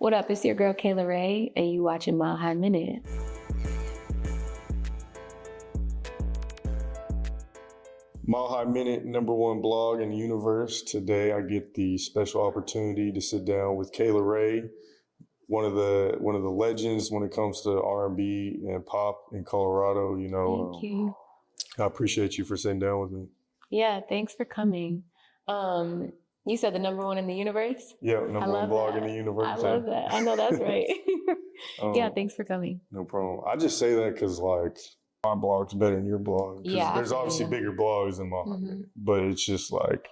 What up? It's your girl Kayla Rae, and you watching Mile High Minute. Mile High Minute, #1 blog in the universe. Today, I get the special opportunity to sit down with Kayla Rae, one of the legends when it comes to R&B and pop in Colorado. Thank you. I appreciate you for sitting down with me. Yeah, thanks for coming. You said the #1 in the universe? Yeah, #1 blog in the universe. I love that. I know that's right. Yeah, thanks for coming. No problem. I just say that because, like, my blog's better than your blog. Yeah, there's obviously bigger blogs than mine, but it's just like,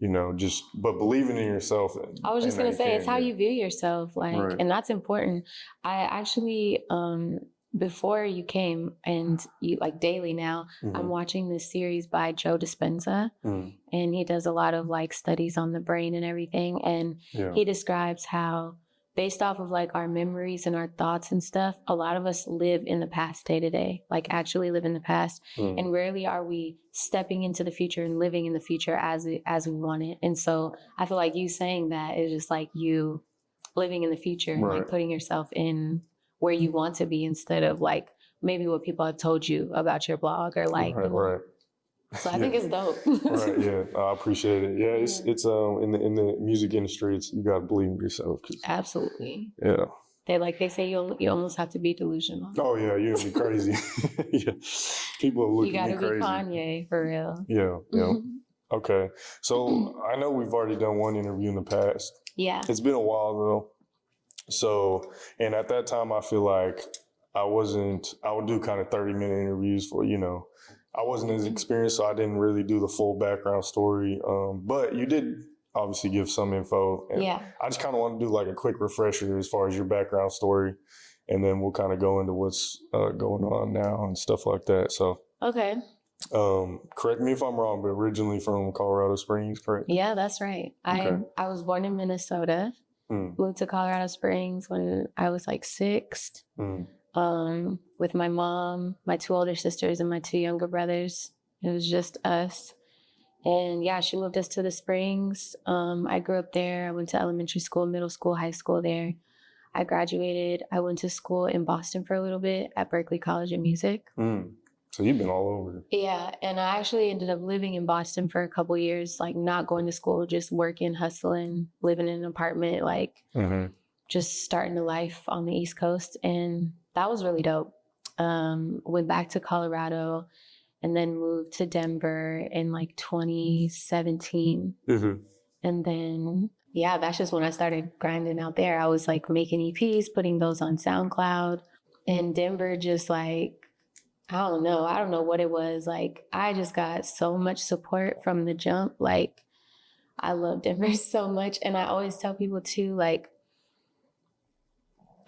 but believing in yourself. I was just going to say, it's how you view yourself, like, right. And that's important. I actually, before you came and you like daily now, I'm watching this series by Joe Dispenza, and he does a lot of like studies on the brain and everything. And he describes how based off of like our memories and our thoughts and stuff, a lot of us live in the past day to day, like actually live in the past. And rarely are we stepping into the future and living in the future as we want it. And so I feel like you saying that is just like you living in the future and like putting yourself in where you want to be instead of like maybe what people have told you about your blog or like. Right. So I think it's dope. Right. Yeah. I appreciate it. Yeah. It's in the music industry, you got to believe in yourself. Absolutely. Yeah. They say you almost have to be delusional. Oh yeah. You'd be crazy. Yeah. People are looking at me crazy. You got to be Kanye for real. Yeah. Yeah. Okay. So I know we've already done one interview in the past. Yeah. It's been a while though. So, and at that time, I feel like I would do kind of 30-minute interviews for, I wasn't as experienced, so I didn't really do the full background story. But you did obviously give some info. And I just kind of want to do like a quick refresher as far as your background story. And then we'll kind of go into what's going on now and stuff like that. So, okay. Correct me if I'm wrong, but originally from Colorado Springs, correct? Yeah, that's right. Okay. I was born in Minnesota. Moved to Colorado Springs when I was like 6, with my mom, my 2 older sisters, and my 2 younger brothers. It was just us. And yeah, she moved us to the Springs. I grew up there. I went to elementary school, middle school, high school there. I graduated. I went to school in Boston for a little bit at Berklee College of Music. So you've been all over. Yeah. And I actually ended up living in Boston for a couple of years, like not going to school, just working, hustling, living in an apartment, like just starting a life on the East Coast. And that was really dope. Went back to Colorado and then moved to Denver in like 2017. And then, that's just when I started grinding out there. I was like making EPs, putting those on SoundCloud. And Denver just like, I don't know what it was. Like, I just got so much support from the jump. Like, I love Denver so much. And I always tell people too, like,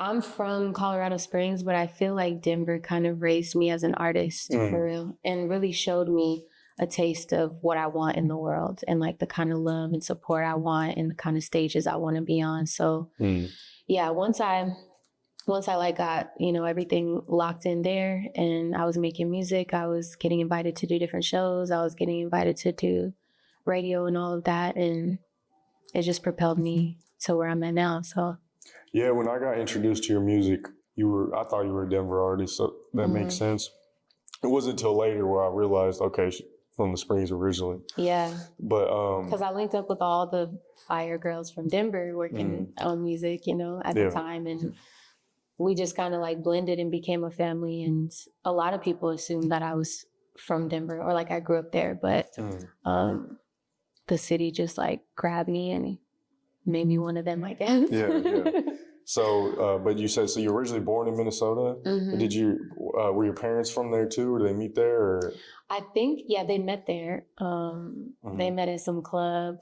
I'm from Colorado Springs, but I feel like Denver kind of raised me as an artist for real and really showed me a taste of what I want in the world and like the kind of love and support I want and the kind of stages I want to be on. So once I like got, everything locked in there and I was making music, I was getting invited to do different shows. I was getting invited to do radio and all of that. And it just propelled me to where I'm at now. So. Yeah. When I got introduced to your music, I thought you were a Denver artist. So that makes sense. It wasn't until later where I realized, okay, she's from the Springs originally. Yeah. But, cause I linked up with all the fire girls from Denver working on music, at the time. And we just kind of like blended and became a family. And a lot of people assumed that I was from Denver or like I grew up there, but the city just like grabbed me and made me one of them, I guess. Yeah. So, but you said, so you're originally born in Minnesota. Did were your parents from there too? Or did they meet there? Or? I think, they met there. They met at some club.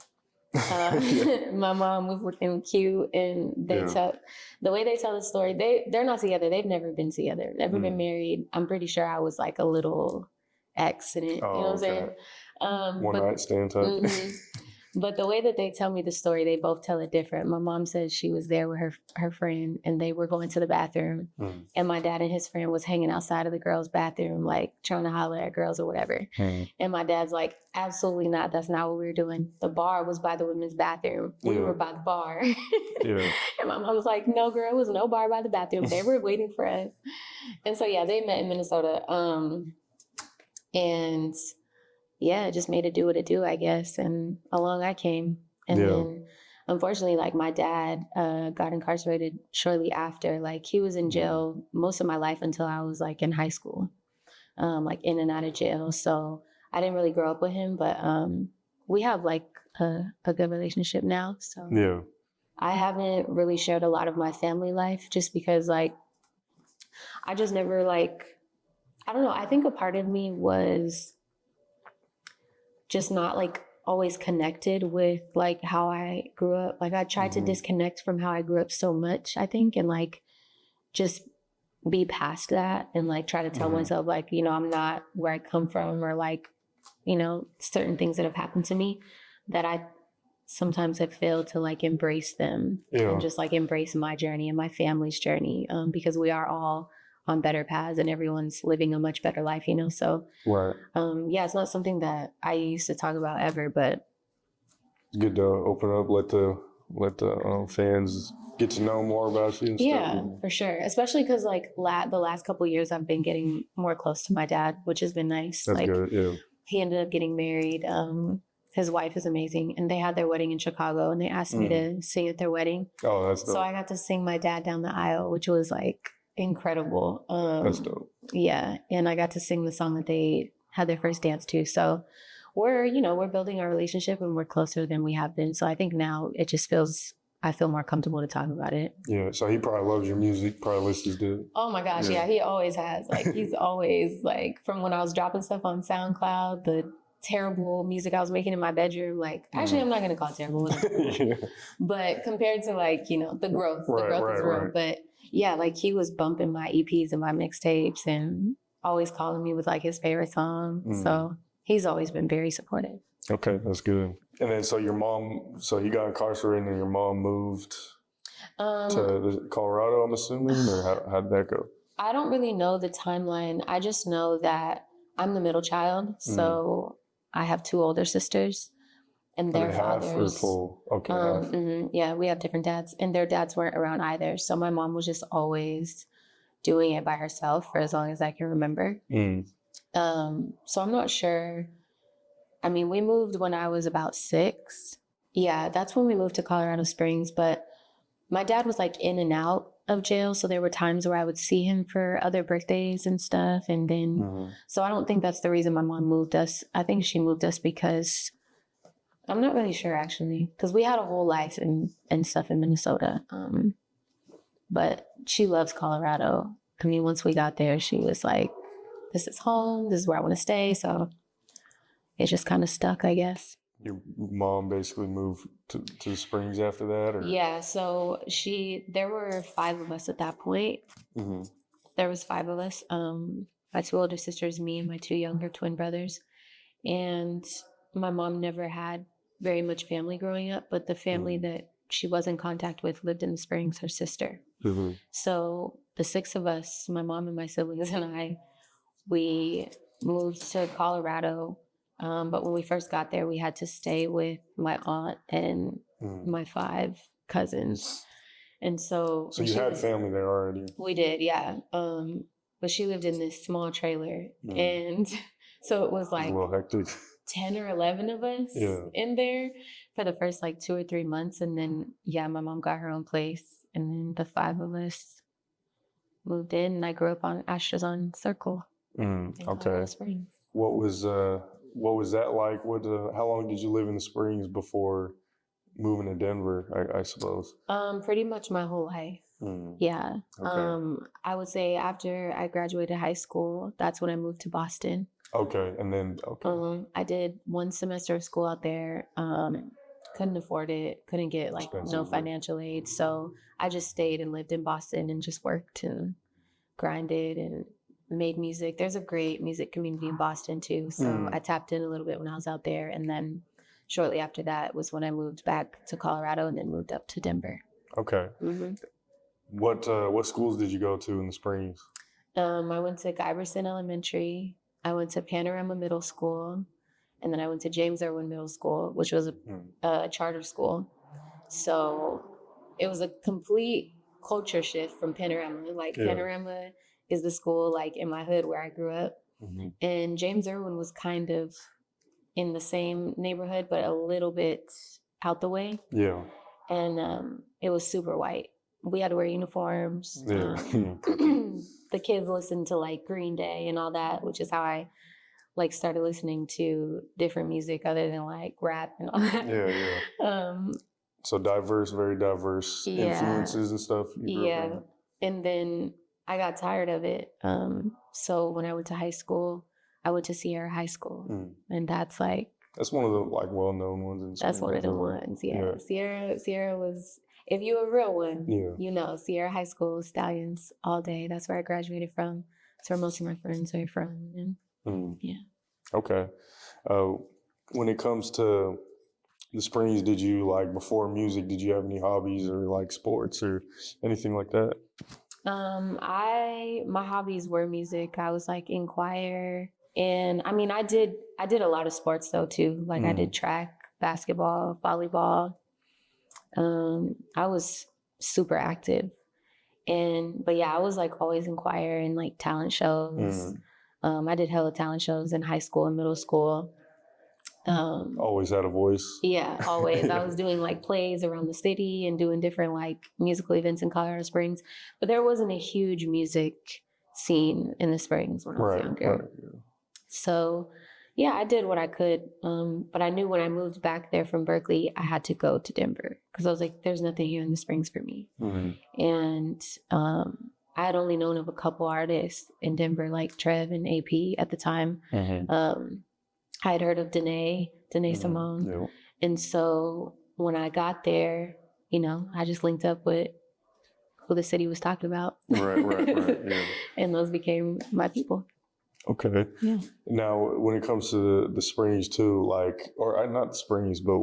My mom was with them cute, and the way they tell the story, they're not together. They've never been together, never been married. I'm pretty sure I was like a little accident. You know what I'm saying? One night stand type. But the way that they tell me the story, they both tell it different. My mom says she was there with her friend and they were going to the bathroom. And my dad and his friend was hanging outside of the girls' bathroom, like trying to holler at girls or whatever. And my dad's like, absolutely not. That's not what we were doing. The bar was by the women's bathroom. We were by the bar. And my mom was like, no, girl, it was no bar by the bathroom. They were waiting for us. And so, yeah, they met in Minnesota. And yeah, it just made it do what it do, I guess. And along I came. And then unfortunately, like my dad got incarcerated shortly after. Like he was in jail most of my life until I was like in high school, like in and out of jail. So I didn't really grow up with him, but we have like a good relationship now. So I haven't really shared a lot of my family life just because like I just never like, I don't know. I think a part of me was just not like always connected with like how I grew up. Like I tried to disconnect from how I grew up so much, I think, and like just be past that and like try to tell myself like, you know, I'm not where I come from or like, you know, certain things that have happened to me that I sometimes have failed to like embrace them and just like embrace my journey and my family's journey because we are all on better paths and everyone's living a much better life, you know? So, yeah, it's not something that I used to talk about ever, but it's good to open up, let the fans get to know more about you and stuff. For sure. Especially because like the last couple of years, I've been getting more close to my dad, which has been nice. That's like, good. He ended up getting married. His wife is amazing, and they had their wedding in Chicago, and they asked me to sing at their wedding. Oh, that's dope. So I got to sing my dad down the aisle, which was like incredible. That's dope. Yeah, and I got to sing the song that they had their first dance to. So we're building our relationship, and we're closer than we have been. So I think now it just I feel more comfortable to talk about it. Yeah, so he probably loves your music, probably listens to it. Oh my gosh, yeah, he always has. Like he's always like, from when I was dropping stuff on SoundCloud, the terrible music I was making in my bedroom, like actually I'm not gonna call it terrible, but compared to like, you know, the growth is real. But yeah, like he was bumping my EPs and my mixtapes and always calling me with like his favorite song. So he's always been very supportive. Okay, that's good. And then so he got incarcerated and your mom moved to Colorado, I'm assuming, or how did that go? I don't really know the timeline. I just know that I'm the middle child, so I have two older sisters, and their fathers. Half or full? Okay. Half. Yeah, we have different dads, and their dads weren't around either. So my mom was just always doing it by herself for as long as I can remember. So I'm not sure. I mean, we moved when I was about 6. Yeah, that's when we moved to Colorado Springs. But my dad was like in and out of jail. So there were times where I would see him for other birthdays and stuff. And then, so I don't think that's the reason my mom moved us. I think she moved us because I'm not really sure actually, because we had a whole life and stuff in Minnesota. But she loves Colorado. I mean, once we got there, she was like, this is home. This is where I want to stay. So it just kind of stuck, I guess. Your mom basically moved to the Springs after that? Or? Yeah, so there were 5 of us at that point. There was 5 of us. My 2 older sisters, me, and my 2 younger twin brothers. And my mom never had very much family growing up, but the family that she was in contact with lived in the Springs, her sister. So the 6 of us, my mom and my siblings and I, we moved to Colorado. But when we first got there, we had to stay with my aunt and my 5 cousins. And so you had family there already? We did, yeah. But she lived in this small trailer. And so it was like a little hectic. 10 or 11 of us in there for the first like 2 or 3 months. And then, yeah, my mom got her own place. And then the 5 of us moved in, and I grew up on Astrazon Circle. Okay. Springs. What was that like? How long did you live in the Springs before moving to Denver, I suppose? Pretty much my whole life. Yeah. Okay. I would say after I graduated high school, that's when I moved to Boston. Okay. And then, I did 1 semester of school out there. Couldn't afford it. Couldn't get like no financial aid. So I just stayed and lived in Boston and just worked and grinded and made music. There's a great music community in Boston too. So I tapped in a little bit when I was out there, and then shortly after that was when I moved back to Colorado and then moved up to Denver. Okay. Mm-hmm. What schools did you go to in the Springs? I went to Guyberson Elementary. I went to Panorama Middle School. And then I went to James Irwin Middle School, which was a charter school. So it was a complete culture shift from Panorama. Like Panorama is the school like in my hood where I grew up. Mm-hmm. And James Irwin was kind of in the same neighborhood, but a little bit out the way. Yeah. And it was super white. We had to wear uniforms. Yeah. The kids listened to like Green Day and all that, which is how I like started listening to different music other than like rap and all that. Yeah. So diverse, very diverse influences and stuff. Yeah. And then I got tired of it. So when I went to high school, I went to Sierra High School, and that's one of the like well-known ones. That's one of the ones. Yeah. Sierra was, if you're a real one, you know, Sierra High School, Stallions all day. That's where I graduated from. That's where most of my friends are from. And yeah. Okay. When it comes to the Springs, did you like before music? Did you have any hobbies or like sports or anything like that? My hobbies were music. I was like in choir, and I mean, I did a lot of sports though too. Like I did track, basketball, volleyball. I was super active, but yeah, I was like always in choir and like talent shows. I did hella talent shows in high school and middle school. Always had a voice. Yeah, always. I was doing like plays around the city and doing different like musical events in Colorado Springs, but there wasn't a huge music scene in the Springs when I was younger. Right, yeah. So yeah, I did what I could. But I knew when I moved back there from Berkeley, I had to go to Denver because I was like, there's nothing here in the Springs for me. Mm-hmm. And I had only known of a couple artists in Denver, like Trev and AP at the time. Mm-hmm. I had heard of Danae Simone. Yep. And so when I got there, you know, I just linked up with who the city was talking about. Right, yeah. And those became my people. Okay. Yeah. Now, when it comes to the Springs too, like, or not the Springs, but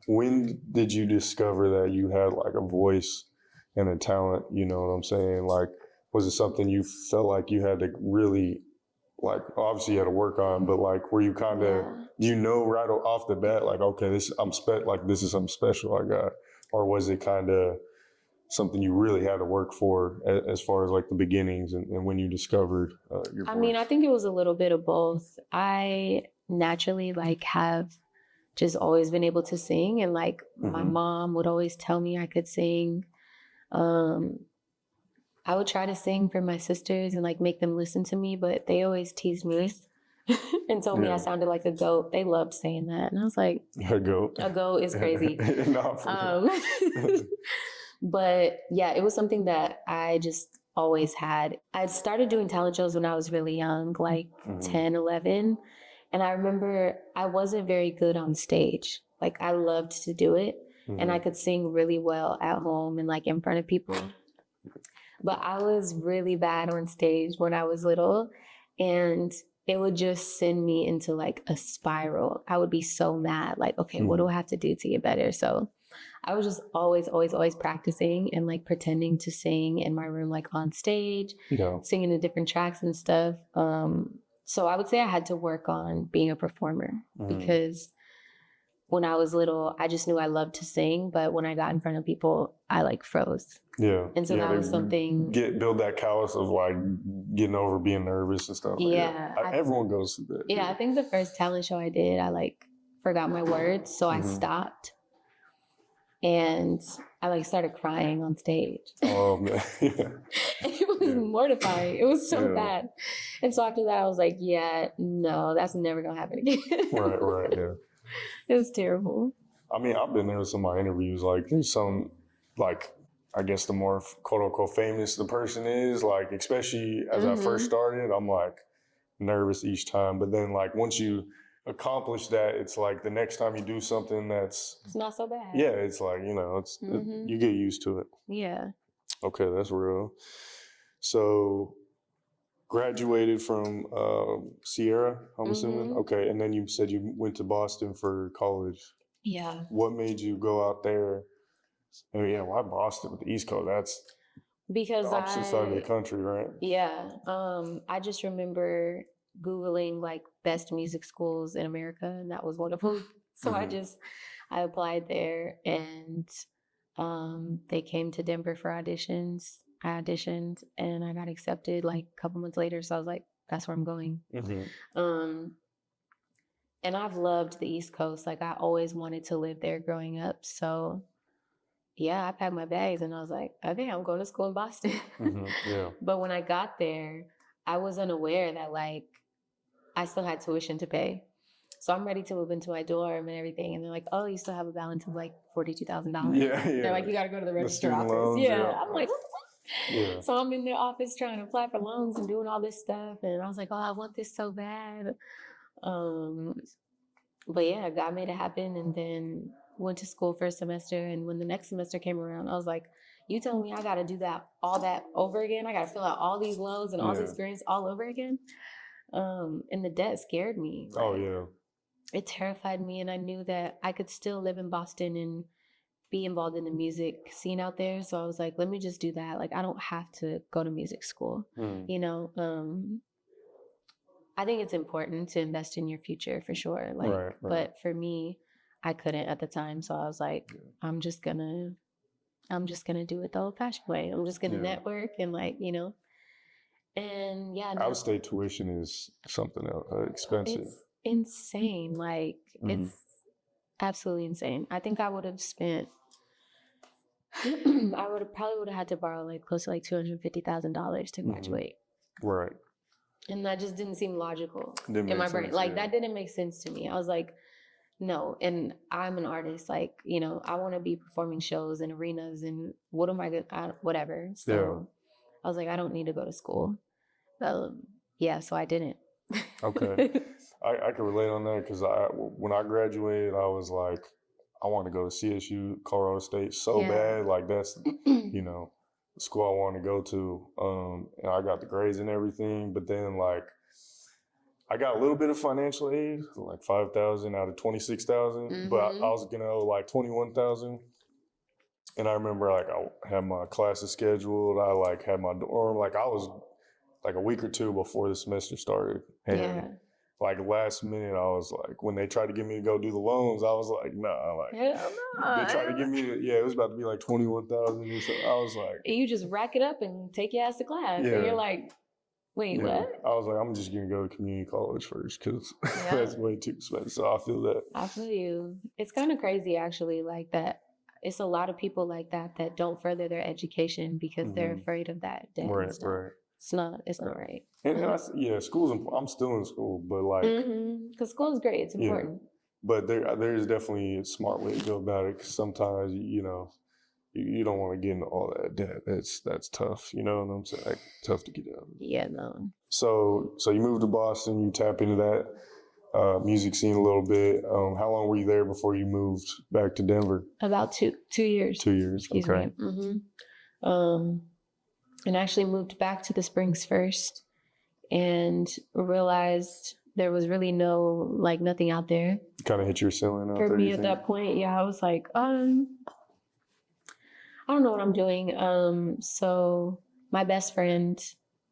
when did you discover that you had like a voice and a talent? You know what I'm saying? Like, was it something you felt like you had to really, like, obviously you had to work on, but like, were you kind of, you know, right off the bat, like, okay, this is something special I got, or was it kind of something you really had to work for as far as like the beginnings and when you discovered your voice? I mean, I think it was a little bit of both. I naturally like have just always been able to sing, and like my mom would always tell me I could sing. I would try to sing for my sisters and like make them listen to me, but they always teased me and told me I sounded like a goat. They loved saying that. And I was like, a goat? A goat is crazy. But yeah, it was something that I just always had. I started doing talent shows when I was really young, like 10, 11. And I remember I wasn't very good on stage. Like I loved to do it and I could sing really well at home and like in front of people. But I was really bad on stage when I was little, and it would just send me into like a spiral. I would be so mad, like, okay, what do I have to do to get better? So I was just always practicing and like pretending to sing in my room, like on stage, singing the different tracks and stuff. So I would say I had to work on being a performer because when I was little, I just knew I loved to sing, but when I got in front of people, I like froze. Yeah. And so that was something. Build that callus of like getting over being nervous and stuff. Yeah. Everyone goes through that. Yeah. I think the first talent show I did, I like forgot my words. So I stopped and I like started crying on stage. Oh man. It was mortifying. It was so bad. And so after that, I was like, no, that's never going to happen again. Right. Yeah. It was terrible. I mean, I've been there with some of my interviews. Like, there's some, like, I guess the more quote unquote famous the person is, like, especially as I first started, I'm like nervous each time. But then, like, once you accomplish that, it's like the next time you do something it's not so bad. Yeah, it's like, you know, you get used to it. Yeah. Okay, that's real. So, graduated from Sierra, I'm assuming. Okay, and then you said you went to Boston for college. Yeah. What made you go out there? Oh yeah, why Boston with the East Coast? That's Because the opposite side of the country, right? Yeah. I just remember Googling like best music schools in America, and that was one of them. So I applied there, and they came to Denver for auditions. I auditioned and I got accepted like a couple months later. So I was like, that's where I'm going. And I've loved the East Coast. Like I always wanted to live there growing up. So yeah, I packed my bags and I was like, okay, I'm going to school in Boston. Yeah. But when I got there, I was unaware that like I still had tuition to pay. So I'm ready to move into my dorm and everything. And they're like, oh, you still have a balance of like $42,000. Yeah. They're like, you got to go to the register office. Loans, I'm like, what? Yeah. So I'm in their office trying to apply for loans and doing all this stuff. And I was like, oh, I want this so bad. But yeah, God made it happen. And then went to school for a semester. And when the next semester came around, I was like, you telling me I got to do all that over again? I got to fill out all these loans and all these grants all over again? And the debt scared me. Oh, yeah. It terrified me. And I knew that I could still live in Boston and be involved in the music scene out there. So I was like, let me just do that. Like, I don't have to go to music school. You know, I think it's important to invest in your future for sure. Like, right. But for me, I couldn't at the time. So I was like, I'm just gonna do it the old fashioned way. I'm just gonna network and like, you know, and out of state tuition is something expensive. It's insane. Like it's absolutely insane. I think I would have spent I probably would have had to borrow like close to like $250,000 to graduate. Right. And that just didn't seem logical in my brain. Like that didn't make sense to me. I was like, no. And I'm an artist. Like, you know, I want to be performing shows in arenas and what am I good at? Whatever. So I was like, I don't need to go to school. So I didn't. Okay. I can relate on that because when I graduated, I was like, I want to go to CSU, Colorado State so bad. Like that's, you know, the school I wanted to go to. And I got the grades and everything, but then like I got a little bit of financial aid, like $5,000 out of $26,000, but I was gonna owe like $21,000. And I remember like I had my classes scheduled. I like had my dorm. Like I was like a week or two before the semester started. And like last minute, I was like, when they tried to get me to go do the loans, I was like, nah. Like they tried to get me to, it was about to be like $21,000. So I was like, and you just rack it up and take your ass to class. And you're like, wait, what? I was like, I'm just gonna go to community college first because that's way too expensive. So I feel that. I feel you. It's kind of crazy actually, like that. It's a lot of people like that don't further their education because they're afraid of that debt. Right. It's not right. And school's I'm still in school, but like, because school is great. It's important. But there is definitely a smart way to go about it. Because sometimes you know you don't want to get into all that debt. That's tough. You know what I'm saying? Like, tough to get out of. Yeah, no. So you moved to Boston. You tap into that music scene a little bit. How long were you there before you moved back to Denver? About 2 years. 2 years. Excuse me. And actually moved back to the Springs first and realized there was really nothing out there. Kind of hit your ceiling out there. For me at that point, I was like, I don't know what I'm doing. So my best friend,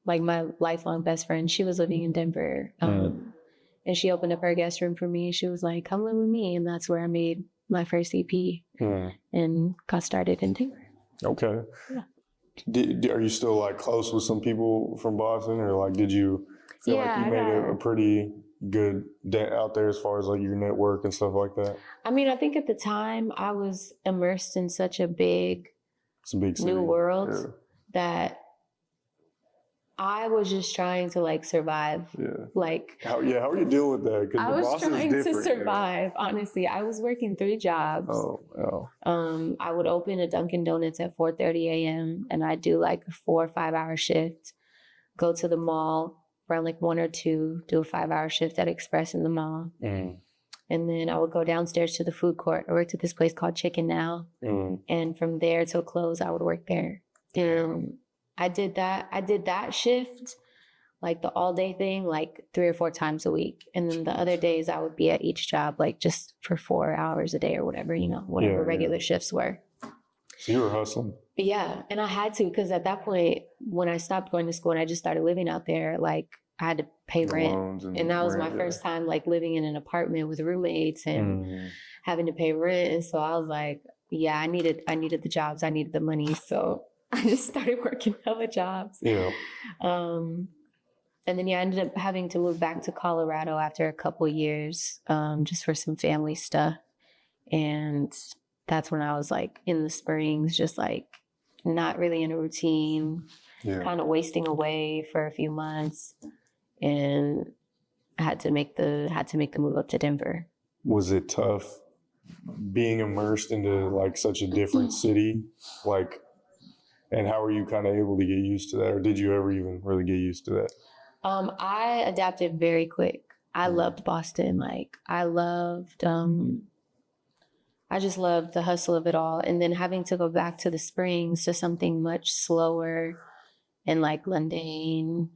like my lifelong best friend, she was living in Denver. And she opened up her guest room for me. She was like, come live with me. And that's where I made my first EP and got started in Denver. Okay. Yeah. Are you still like close with some people from Boston, or like did you feel like you made a pretty good dent out there as far as like your network and stuff like that? I mean, I think at the time I was immersed in such a big new world that I was just trying to like survive. Yeah. Like how are you dealing with that? I was trying to survive. Honestly, I was working 3 jobs. Oh. I would open a Dunkin' Donuts at 4:30 a.m. and I'd do like a 4 or 5 hour shift. Go to the mall around like 1 or 2. Do a 5-hour shift at Express in the mall. And then I would go downstairs to the food court. I worked at this place called Chicken Now. And from there till close, I would work there. I did that shift like the all day thing, like 3 or 4 times a week. And then the other days I would be at each job, like just for 4 hours a day or whatever, you know, whatever regular shifts were. So you were hustling. Yeah. And I had to, because at that point, when I stopped going to school and I just started living out there, like I had to pay rent. And that was my first time like living in an apartment with roommates and having to pay rent. And so I was like, yeah, I needed the jobs. I needed the money. So I just started working hella jobs. Yeah. And then, I ended up having to move back to Colorado after a couple years, just for some family stuff. And that's when I was like in the Springs, just like not really in a routine, kind of wasting away for a few months. And I had to make the move up to Denver. Was it tough being immersed into like such a different city? Like, and how were you kind of able to get used to that? Or did you ever even really get used to that? I adapted very quick. I loved Boston. Like I just loved the hustle of it all. And then having to go back to the Springs to something much slower and like mundane,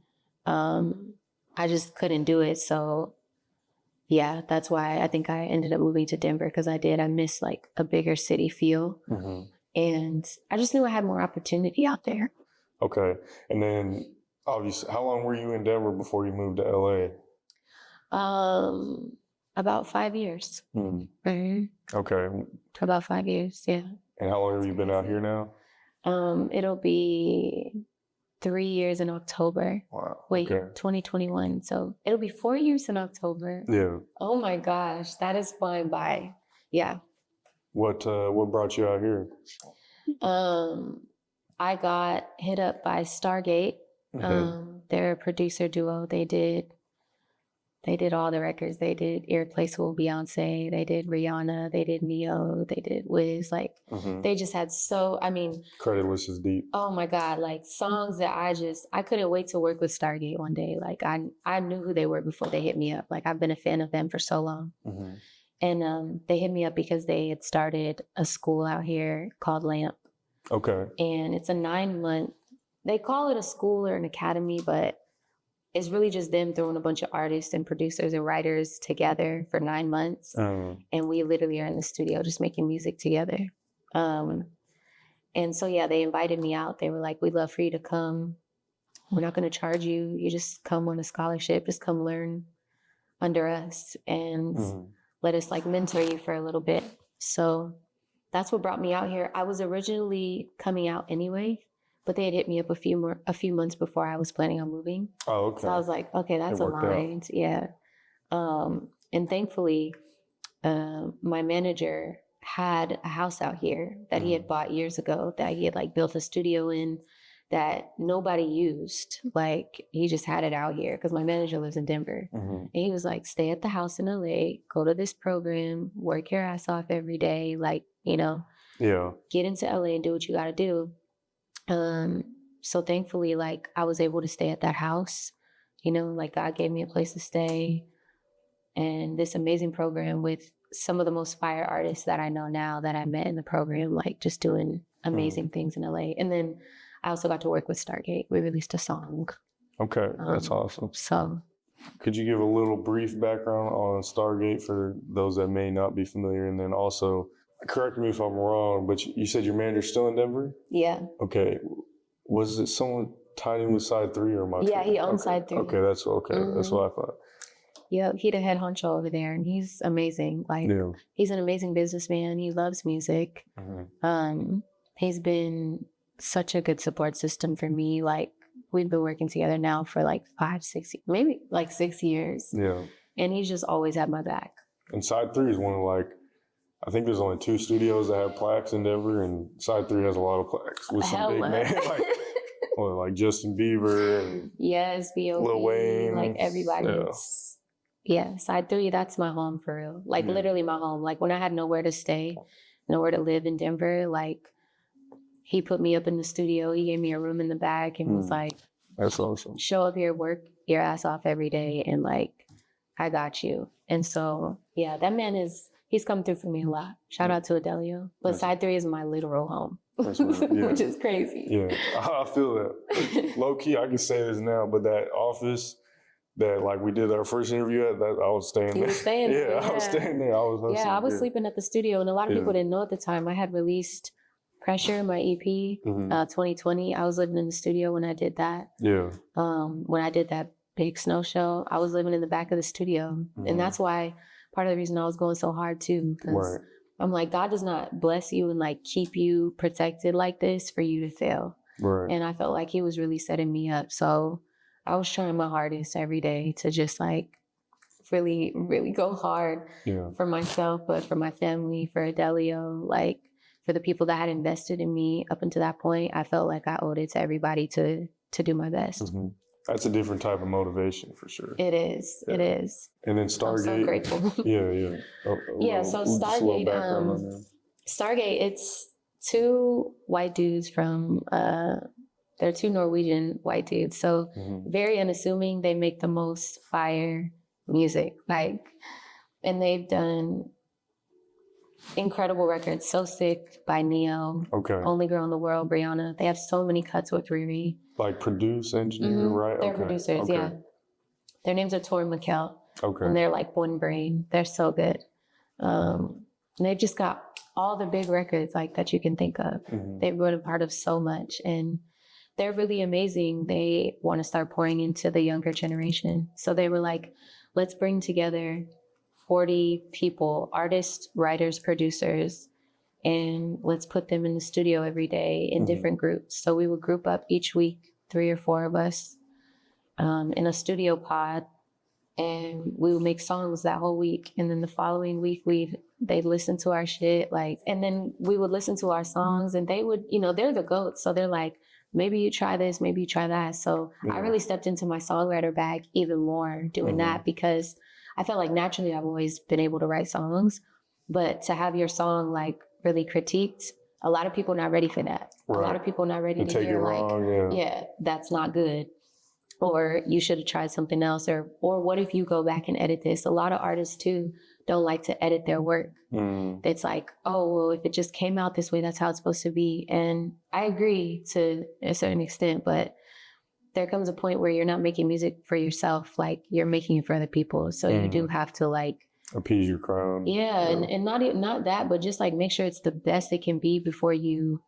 I just couldn't do it. So yeah, that's why I think I ended up moving to Denver, because I missed like a bigger city feel. And I just knew I had more opportunity out there. Okay. And then obviously, how long were you in Denver before you moved to LA? About 5 years. Okay. About 5 years, yeah. And how long have you been out here now? It'll be 3 years in October. Wow. Wait, 2021. So it'll be 4 years in October. Yeah. Oh my gosh, that is flying by. Yeah. What brought you out here? I got hit up by Stargate. They're a producer duo. They did all the records. They did Irreplaceable Beyonce. They did Rihanna. They did Neo. They did Wiz. Like they just had credit list is deep. Oh my God. Like songs that I couldn't wait to work with Stargate one day. Like I knew who they were before they hit me up. Like I've been a fan of them for so long. And they hit me up because they had started a school out here called LAMP. Okay. And it's a 9-month, they call it a school or an academy, but it's really just them throwing a bunch of artists and producers and writers together for 9 months. And we literally are in the studio just making music together. And so, yeah, they invited me out. They were like, we'd love for you to come. We're not going to charge you. You just come on a scholarship. Just come learn under us and let us like mentor you for a little bit. So that's what brought me out here. I was originally coming out anyway, but they had hit me up a few months before I was planning on moving. Oh, okay. So I was like, okay, that's aligned. Yeah. And thankfully, my manager had a house out here that he had bought years ago that he had like built a studio in that nobody used. Like he just had it out here because my manager lives in Denver. And he was like, stay at the house in LA, go to this program, work your ass off every day. Like, you know, get into LA and do what you got to do. So thankfully, like I was able to stay at that house, you know, like God gave me a place to stay and this amazing program with some of the most fire artists that I know now that I met in the program, like just doing amazing things in LA. And then I also got to work with Stargate. We released a song. Okay, that's awesome. So could you give a little brief background on Stargate for those that may not be familiar? And then also, correct me if I'm wrong, but you said your manager's still in Denver? Yeah. Okay. Was it someone tied in with Side 3 or am I? Yeah, he owns Side 3. Okay, that's okay. That's what I thought. Yeah, he the head honcho over there, and he's amazing. Like, he's an amazing businessman. He loves music. He's been such a good support system for me. Like, we've been working together now for like 5, 6, maybe like 6 years. Yeah. And he's just always had my back. And Side 3 is one of like, I think there's only 2 studios that have plaques in Denver, and Side 3 has a lot of plaques with some big names like Justin Bieber and B.O.B., Lil Wayne, like everybody. Yeah, Side 3, that's my home for real. Like literally my home. Like when I had nowhere to stay, nowhere to live in Denver, like he put me up in the studio. He gave me a room in the back and was like, that's awesome. Show up here, work your ass off every day, and like, I got you. And so, yeah, that man he's come through for me a lot. Shout out to Adelio. But Side 3 is my literal home. That's weird. Yeah. which is crazy. Yeah, I feel that. Low key, I can say this now, but that office that like we did our first interview at, that I was staying there. You were staying there, Yeah, I was staying there. I was hustling. Yeah, I was sleeping at the studio, and a lot of people didn't know at the time. I had released Pressure, my EP, 2020. I was living in the studio when I did that. Yeah. When I did that big snow show, I was living in the back of the studio. And that's why part of the reason I was going so hard too, because I'm like, God does not bless you and like keep you protected like this for you to fail. Right. And I felt like he was really setting me up. So I was trying my hardest every day to just like really, really go hard for myself, but for my family, for Adelio, like for the people that had invested in me up until that point. I felt like I owed it to everybody to do my best. That's a different type of motivation for sure. It is. Yeah. It is. And then Stargate. I'm so grateful. Yeah. So Stargate, it's two white dudes from, they're two Norwegian white dudes. So very unassuming. They make the most fire music. Like, and they've done incredible records. So Sick by Neo. Okay. Only Girl in the World, Brianna. They have so many cuts with Riri. Like produce, engineer, right? They're producers, yeah. Their names are Tori McKell. Okay. And they're like one brain. They're so good. And they've just got all the big records like that you can think of. They've been a part of so much, and they're really amazing. They want to start pouring into the younger generation. So they were like, let's bring together 40 people, artists, writers, producers, and let's put them in the studio every day in different groups. So we would group up each week, 3 or 4 of us, in a studio pod, and we would make songs that whole week. And then the following week, they'd listen to our shit, like, and then we would listen to our songs, and they would, they're the GOATs. So they're like, maybe you try this, maybe you try that. So I really stepped into my songwriter bag even more doing that, because I felt like naturally I've always been able to write songs, but to have your song like really critiqued, a lot of people not ready for that. Right. A lot of people not ready to hear like, that's not good. Or you should have tried something else. Or what if you go back and edit this? A lot of artists too don't like to edit their work. It's like, oh, well, if it just came out this way, that's how it's supposed to be. And I agree to a certain extent, but there comes a point where you're not making music for yourself, like you're making it for other people. So you do have to like appease your crowd. Yeah, and not that, but just like make sure it's the best it can be before you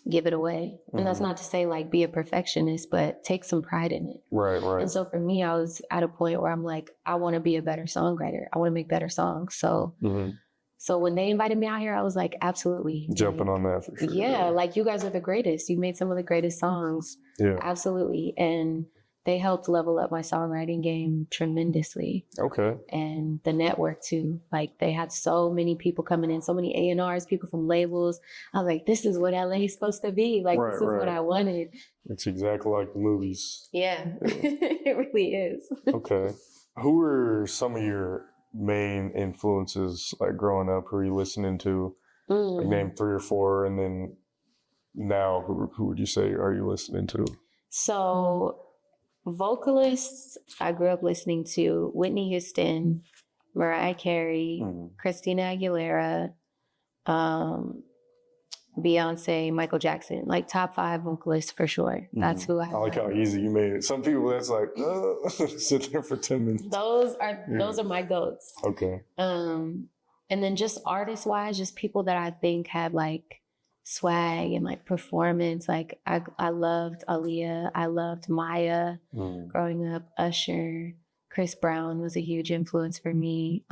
give it away. And that's not to say like be a perfectionist, but take some pride in it. Right. And so for me, I was at a point where I'm like, I want to be a better songwriter. I want to make better songs. So so when they invited me out here, I was like, absolutely. Jumping on that for sure. Yeah, like you guys are the greatest. You made some of the greatest songs. Yeah. Absolutely. And they helped level up my songwriting game tremendously. Okay. And the network too. Like they had so many people coming in, so many A&Rs, people from labels. I was like, this is what LA is supposed to be. Like this is what I wanted. It's exactly like the movies. Yeah. It really is. Okay. Who were some of your main influences like growing up? Who are you listening to? Like name 3 or 4, and then now who would you say are you listening to? So vocalists, I grew up listening to Whitney Houston, Mariah Carey, Christina Aguilera, Beyonce, Michael Jackson, like top 5 vocalists for sure. That's who I like how easy you made it. Some people that's like, sit there for 10 minutes. Those are my GOATs. Okay. And then just artist wise, just people that I think had like swag and like performance. Like I loved Aaliyah. I loved Maya growing up. Usher, Chris Brown was a huge influence for me.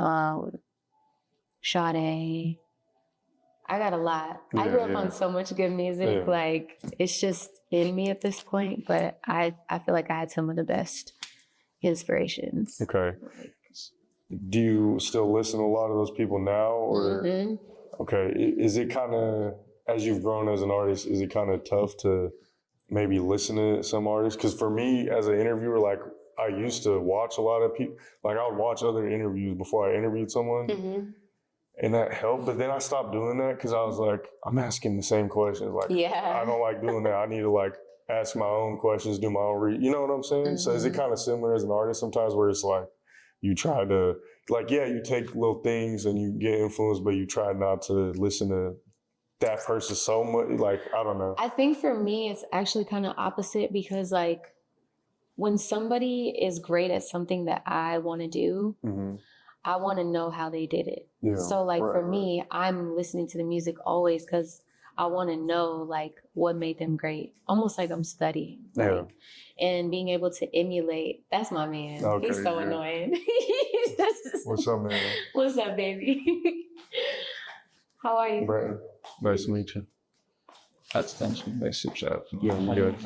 Sade. I got a lot. I grew up on so much good music. Like it's just in me at this point, but I feel like I had some of the best inspirations. Okay. Do you still listen to a lot of those people now, or okay? Is it kind of, as you've grown as an artist, is it kind of tough to maybe listen to some artists? Because for me, as an interviewer, like I used to watch a lot of people. Like I would watch other interviews before I interviewed someone, and that helped. But then I stopped doing that because I was like, I'm asking the same questions. Like, I don't like doing that. I need to like ask my own questions, do my own you know what I'm saying? So is it kind of similar as an artist sometimes, where it's like you try to, like, you take little things and you get influenced, but you try not to listen to that person so much. Like, I don't know. I think for me, it's actually kind of opposite because like when somebody is great at something that I want to do, I want to know how they did it. Yeah, so like for me, I'm listening to the music always because I want to know like what made them great. Almost like I'm studying. Like, and being able to emulate. That's my man. Okay, he's so annoying. What's up, man? What's up, baby? How are you? Brandon. Nice to meet you. That's essentially basic chat. Yeah, I'm good.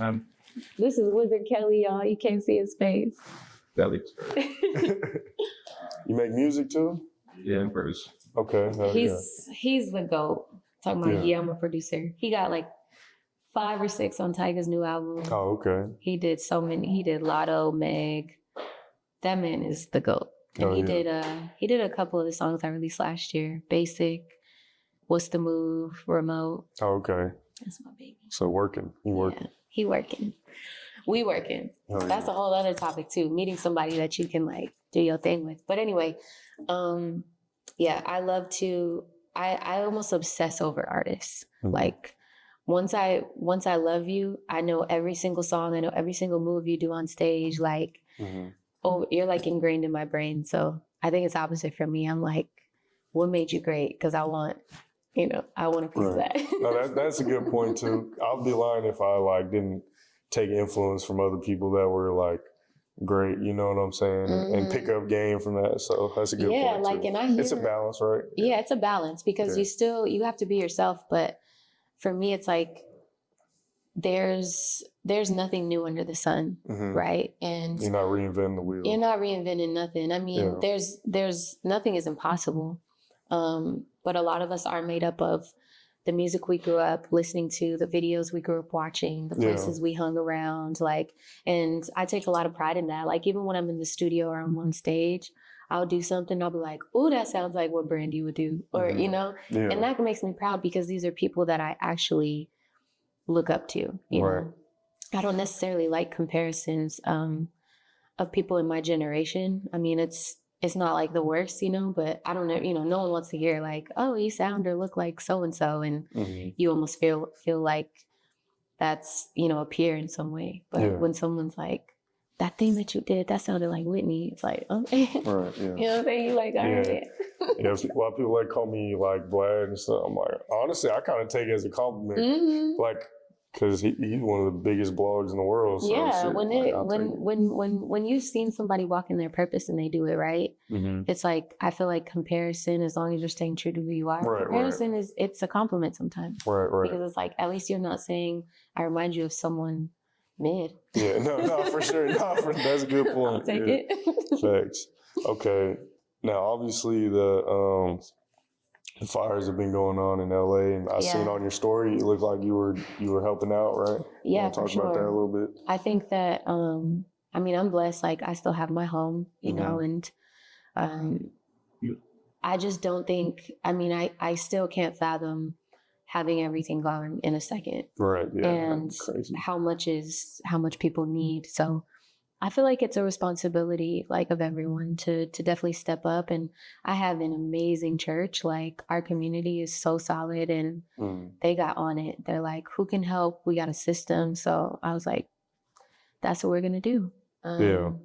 This is Wizard Kelly, y'all. You can't see his face. Belly. You make music too? Yeah, Bruce. Okay. He's the GOAT. Talking about, I'm a producer. He got like 5 or 6 on Tyga's new album. Oh, okay. He did so many. He did Lotto, Meg. That man is the GOAT. And he did a couple of the songs I released last year. Basic, What's the Move, Remote. Oh, okay. That's my baby. So working. You working. Yeah, he working. We working. That's a whole other topic too. Meeting somebody that you can like do your thing with. But anyway, I love to I almost obsess over artists. Like once I love you, I know every single song, I know every single move you do on stage. Like you're like ingrained in my brain. So I think it's opposite for me. I'm like, what made you great? Because I want a piece of that. No, that's a good point too. I'll be lying if I like didn't take influence from other people that were like great, you know what I'm saying? And pick up game from that. So that's a good point. Yeah, like, and I hear, it's a balance, right? Yeah, it's a balance because you have to be yourself. But for me, it's like there's nothing new under the sun, right? And you're not reinventing the wheel. You're not reinventing nothing. I mean, there's nothing is impossible. But a lot of us are made up of the music we grew up listening to, the videos we grew up watching, the places we hung around, like, and I take a lot of pride in that. Like, even when I'm in the studio or I'm on stage, I'll do something, I'll be like, oh, that sounds like what Brandy would do, or, you know, and that makes me proud because these are people that I actually look up to, you know. I don't necessarily like comparisons of people in my generation. I mean, it's not like the worst, you know, but I don't know, you know, no one wants to hear like, oh, you sound or look like so-and-so. And you almost feel like that's, you know, a peer in some way. But when someone's like, that thing that you did, that sounded like Whitney. It's like, okay. Right, you know what I'm saying? You like, all right. A lot of people like call me like Vlad and stuff. I'm like, honestly, I kind of take it as a compliment. Like, because he's one of the biggest blogs in the world. So yeah, when you've seen somebody walk in their purpose and they do it right, it's like, I feel like comparison, as long as you're staying true to who you are, comparison it's a compliment sometimes. Right. Because it's like, at least you're not saying, I remind you of someone mid. Yeah, no, for sure. That's a good point. I'll take it. Facts. Okay. Now, obviously, the fires have been going on in LA, and I seen on your story, it looked like you were helping out, right? Yeah, talk for sure. about that a little bit. I think that I mean, I'm blessed. Like, I still have my home, you know, and I just don't think. I mean, I still can't fathom having everything gone in a second, right? Yeah, and how much people need. So I feel like it's a responsibility, like, of everyone to definitely step up. And I have an amazing church. Like, our community is so solid, and they got on it. They're like, who can help? We got a system. So I was like, that's what we're gonna do. And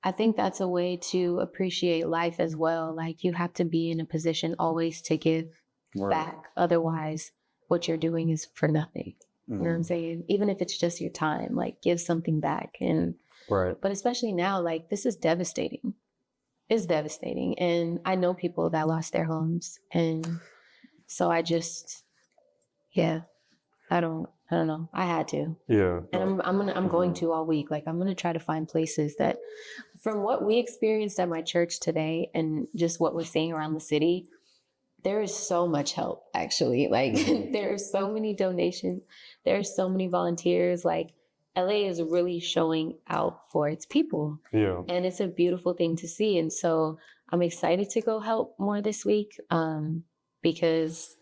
I think that's a way to appreciate life as well. Like, you have to be in a position always to give back. Otherwise, what you're doing is for nothing. You know what I'm saying? Even if it's just your time, like, give something back. And but especially now, like, this is devastating. It's devastating. And I know people that lost their homes. And so I don't know. I had to. Yeah. And I'm going to all week. Like, I'm gonna try to find places that, from what we experienced at my church today and just what we're seeing around the city, there is so much help, actually. Like, there are so many donations. There are so many volunteers. Like, LA is really showing out for its people. Yeah. And it's a beautiful thing to see. And so I'm excited to go help more this week, because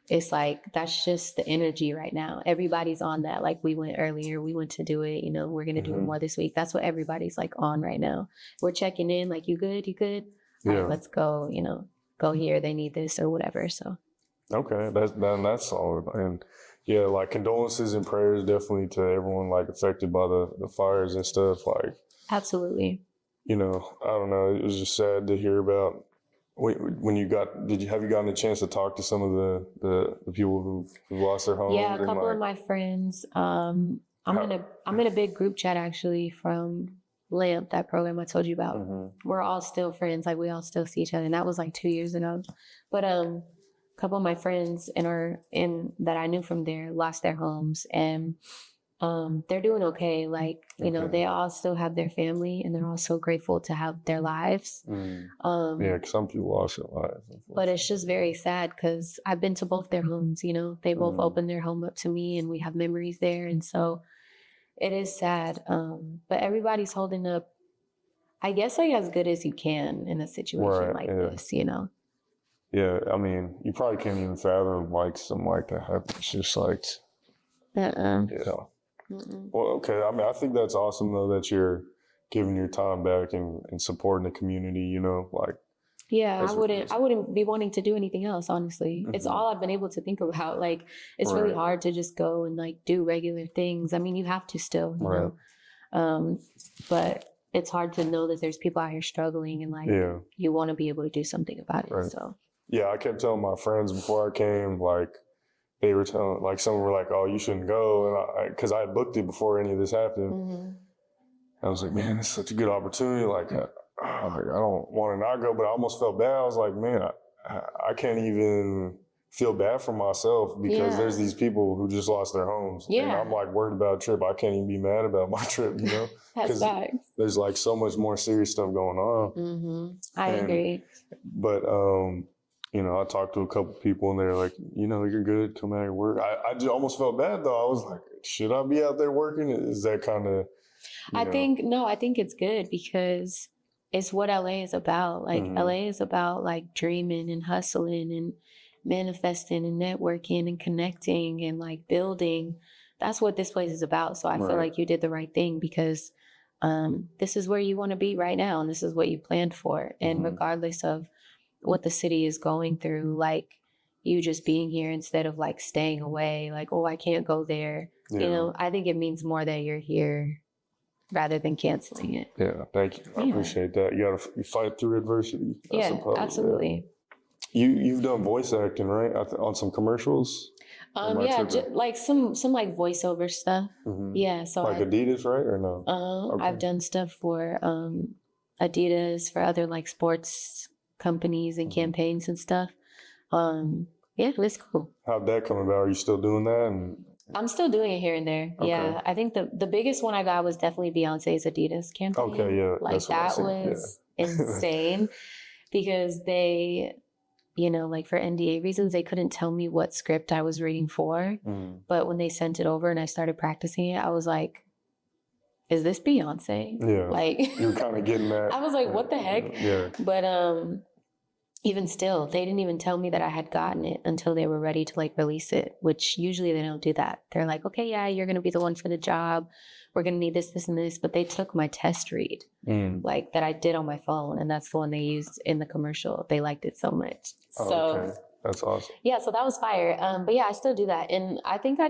it's like, that's just the energy right now. Everybody's on that. Like, we went earlier, we went to do it, you know, we're going to do it more this week. That's what everybody's like on right now. We're checking in, like, you good? All right, let's go, you know. go here, they need this or whatever. So. Okay, that's solid. And yeah, like condolences and prayers definitely to everyone like affected by the fires and stuff. Like, Absolutely. I don't know. It was just sad to hear about when you have you gotten a chance to talk to some of the people who've lost their homes? Yeah, a couple of my friends. I'm in a big group chat actually from LAMP, that program I told you about. Mm-hmm. We're all still friends. Like we all still see each other, and that was like 2 years ago. But a couple of my friends that I knew from there lost their homes, and they're doing okay. Like they all still have their family, and they're all so grateful to have their lives. Yeah, some people lost their lives. But it's just very sad because I've been to both their homes. They both opened their home up to me, and we have memories there, and so. It is sad, but everybody's holding up, I guess, like as good as you can in a situation like this, Yeah, I mean, you probably can't even fathom like something like that happen. It's just like, yeah. Well, okay. I mean, I think that's awesome though that you're giving your time back and supporting the community. Like. Yeah, I wouldn't be wanting to do anything else, honestly. It's all I've been able to think about. Like, it's really hard to just go and like do regular things. I mean, you have to still, you know. But it's hard to know that there's people out here struggling and like you want to be able to do something about it. So yeah, I kept telling my friends before I came, like they were telling, like some were like, "Oh, you shouldn't go," and because I had booked it before any of this happened. I was like, "Man, it's such a good opportunity." Like. I don't want to not go, but I almost felt bad. I was like, man, I can't even feel bad for myself because there's these people who just lost their homes. Yeah. And I'm like worried about a trip. I can't even be mad about my trip, That's facts. There's like so much more serious stuff going on. I agree. But, I talked to a couple people and they're like, you're good, come out and work. I just almost felt bad though. I was like, should I be out there working? Is that kind of, I think it's good because it's what LA is about. Like LA is about like dreaming and hustling and manifesting and networking and connecting and like building. That's what this place is about. So I feel like you did the right thing because this is where you want to be right now. And this is what you planned for. And regardless of what the city is going through, like you just being here instead of like staying away, like, oh, I can't go there. Yeah. I think it means more that you're here rather than canceling it. Yeah, thank you. I appreciate that. You fight through adversity. I suppose. Absolutely. Yeah. You've done voice acting, right? On some commercials? Like some like voiceover stuff. Yeah, so like Adidas, right? Or no? Okay. I've done stuff for Adidas, for other like sports companies and campaigns and stuff. Yeah, it was cool. How'd that come about? Are you still doing that? I'm still doing it here and there. Okay. Yeah, I think the biggest one I got was definitely Beyonce's Adidas campaign. Okay, yeah. Like that was insane because they, like for NDA reasons, they couldn't tell me what script I was reading for. But when they sent it over and I started practicing it, I was like, is this Beyonce? Yeah. Like you're kind of getting that. I was like, what the heck? Yeah. But even still, they didn't even tell me that I had gotten it until they were ready to like release it, which usually they don't do that. They're like, okay, yeah, you're going to be the one for the job. We're going to need this, this, and this. But they took my test read, like that I did on my phone. And that's the one they used in the commercial. They liked it so much. Oh, so okay. That's awesome. Yeah, so that was fire. But yeah, I still do that. And I think I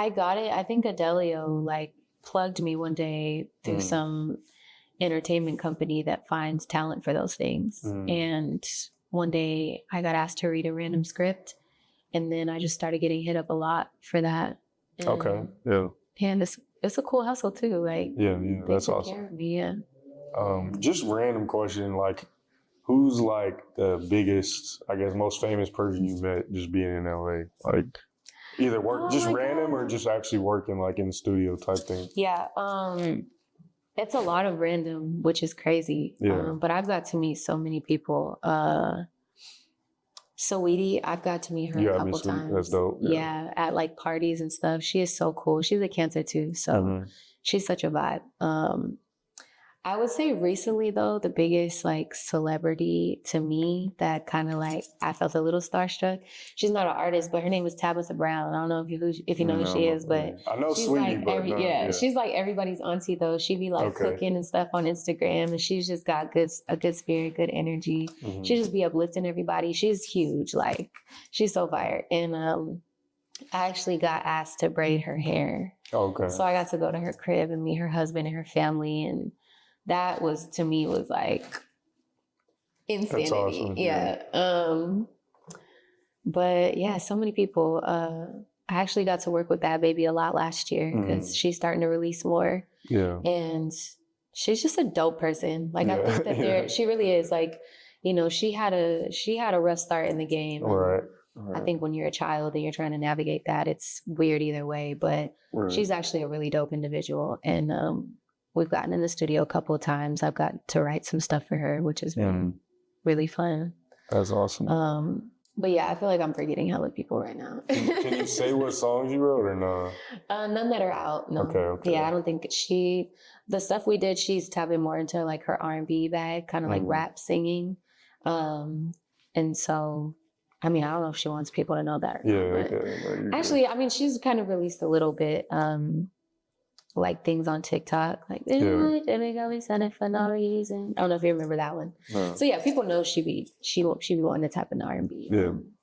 got it. I think Adelio like plugged me one day through some entertainment company that finds talent for those things. And one day I got asked to read a random script and then I just started getting hit up a lot for that. And, okay. Yeah. And it's a cool hustle too. Like that's awesome. Care of me, yeah. Just random question, like who's like the biggest, I guess, most famous person you met just being in LA? Like either work random or just actually working like in the studio type thing. Yeah. It's a lot of random, which is crazy. Yeah. But I've got to meet so many people. Saweetie, I've got to meet her a couple times. That's dope. Yeah, at like parties and stuff. She is so cool. She's a Cancer too, so she's such a vibe. I would say recently though, the biggest like celebrity to me that kind of like I felt a little starstruck. She's not an artist, but her name is Tabitha Brown. I don't know if you know who she is, but I know she's Sweetie, like but yeah. she's like everybody's auntie though. She be like cooking and stuff on Instagram, and she's just got a good spirit, good energy. She just be uplifting everybody. She's huge, like she's so fired. And I actually got asked to braid her hair. Okay. So I got to go to her crib and meet her husband and her family, and that was to me was like insanity. That's awesome. Yeah. But yeah, so many people. I actually got to work with Bad Baby a lot last year because she's starting to release more. Yeah. And she's just a dope person. Like I think that she really is. Like, you know, she had a rough start in the game. Right. I think when you're a child and you're trying to navigate that, it's weird either way. But she's actually a really dope individual. And we've gotten in the studio a couple of times. I've got to write some stuff for her, which has been really fun. That's awesome. But yeah, I feel like I'm forgetting hella people right now. Can you say what songs you wrote or no? None that are out. No. Okay. Yeah, I don't think the stuff we did, she's tapping more into like her R&B bag, kind of like rap singing. And so, I mean, I don't know if she wants people to know that or not. But actually, I mean, she's kind of released a little bit, like things on TikTok, like they got me sending for no reason. I don't know if you remember that one. No. So yeah, people know she be wanting to tap into R&B.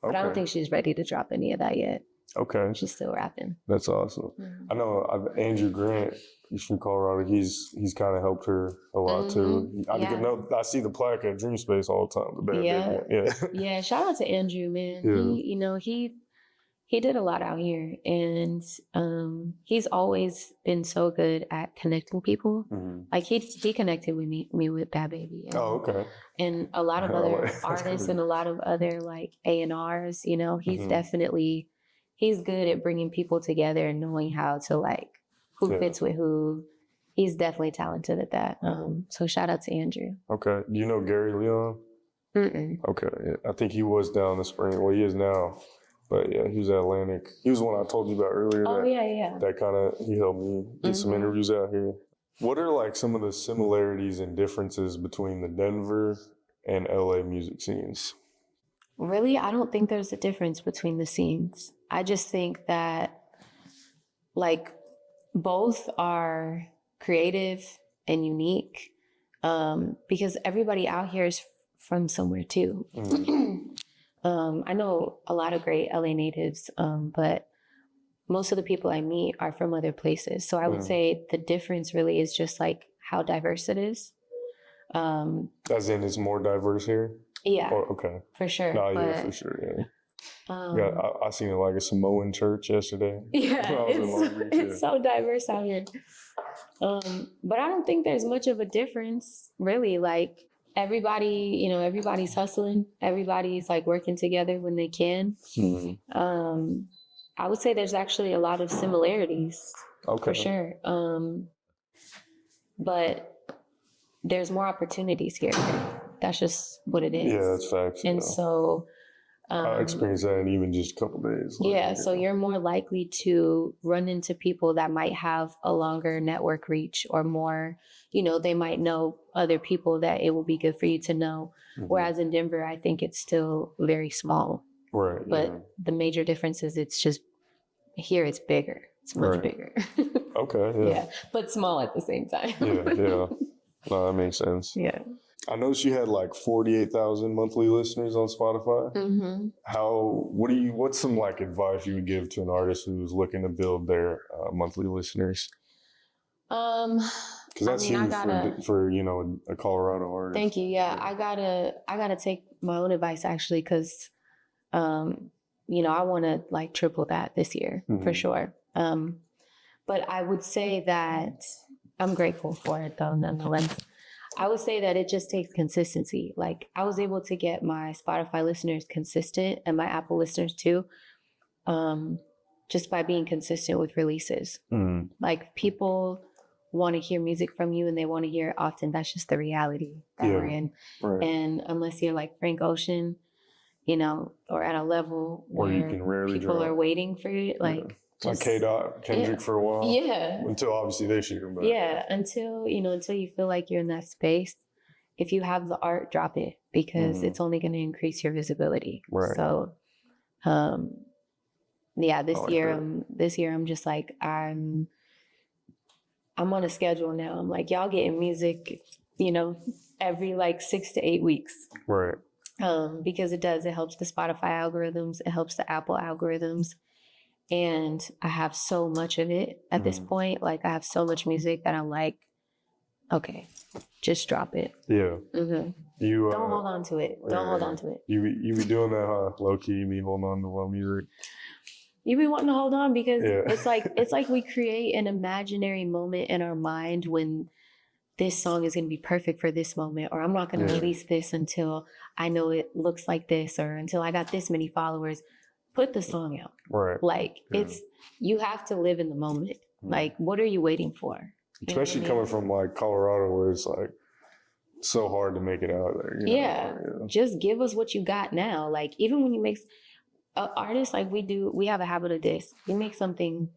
But I don't think she's ready to drop any of that yet. Okay, she's still rapping. That's awesome. I know Andrew Grant, he's from Colorado. He's kind of helped her a lot too. I see the plaque at Dream Space all the time. Yeah. Shout out to Andrew, man. He did a lot out here, and he's always been so good at connecting people. Like he connected with me with Bad Baby. And a lot of other artists and a lot of other like A&Rs. You know, he's good at bringing people together and knowing how to like who fits with who. He's definitely talented at that. So shout out to Andrew. Okay, do you know Gary Leon? Okay, I think he was down the spring. Well, he is now. But yeah, he was at Atlantic. He was the one I told you about earlier. That kind of, he helped me get some interviews out here. What are like some of the similarities and differences between the Denver and LA music scenes? Really, I don't think there's a difference between the scenes. I just think that like both are creative and unique because everybody out here is from somewhere too. I know a lot of great LA natives, but most of the people I meet are from other places. So I would say the difference really is just like how diverse it is. As in it's more diverse here? Yeah. Okay. For sure. No, yeah, for sure, I seen it like a Samoan church yesterday. Yeah, it's so diverse out here. But I don't think there's much of a difference, really. Like, everybody's hustling. Everybody's like working together when they can. I would say there's actually a lot of similarities for sure. But there's more opportunities here. That's just what it is. Yeah, that's facts. And so I experienced that in even just a couple of days. So you're more likely to run into people that might have a longer network reach or more, they might know other people that it will be good for you to know. Whereas in Denver, I think it's still very small. Right. But the major difference is it's just here it's bigger. It's much bigger. Okay. But small at the same time. No, that makes sense. Yeah. I know she had like 48,000 monthly listeners on Spotify. What's some like advice you would give to an artist who's looking to build their monthly listeners? Because that's huge for a Colorado artist. Thank you. Yeah, I gotta take my own advice actually, because I want to like triple that this year for sure. But I would say that I'm grateful for it though, nonetheless. I would say that it just takes consistency. Like I was able to get my Spotify listeners consistent and my Apple listeners too, just by being consistent with releases. Like people want to hear music from you and they want to hear it often. That's just the reality that we're in. Right. And unless you're like Frank Ocean, or at a level where you can rarely people are waiting for you, like Like K-Dot, Kendrick for a while. Yeah. Until obviously this year. But. Yeah. Until you feel like you're in that space. If you have the art, drop it because it's only going to increase your visibility. Right. So, this year I'm just like, I'm on a schedule now. I'm like, y'all getting music, every like 6 to 8 weeks. Right. Because it helps the Spotify algorithms. It helps the Apple algorithms. And I have so much of it at this point. Like I have so much music that I'm like, okay, just drop it. Yeah. Mm-hmm. You don't hold on to it. Don't hold on to it. You be doing that, huh? Low key, you be holding on to low music. You be wanting to hold on because it's like we create an imaginary moment in our mind when this song is going to be perfect for this moment, or I'm not going to release this until I know it looks like this, or until I got this many followers. Put the song out. Right. Like you have to live in the moment. Like, what are you waiting for? Especially coming from like Colorado, where it's like so hard to make it out there. Just give us what you got now. Like even when you make artists, like we have a habit of this. We make something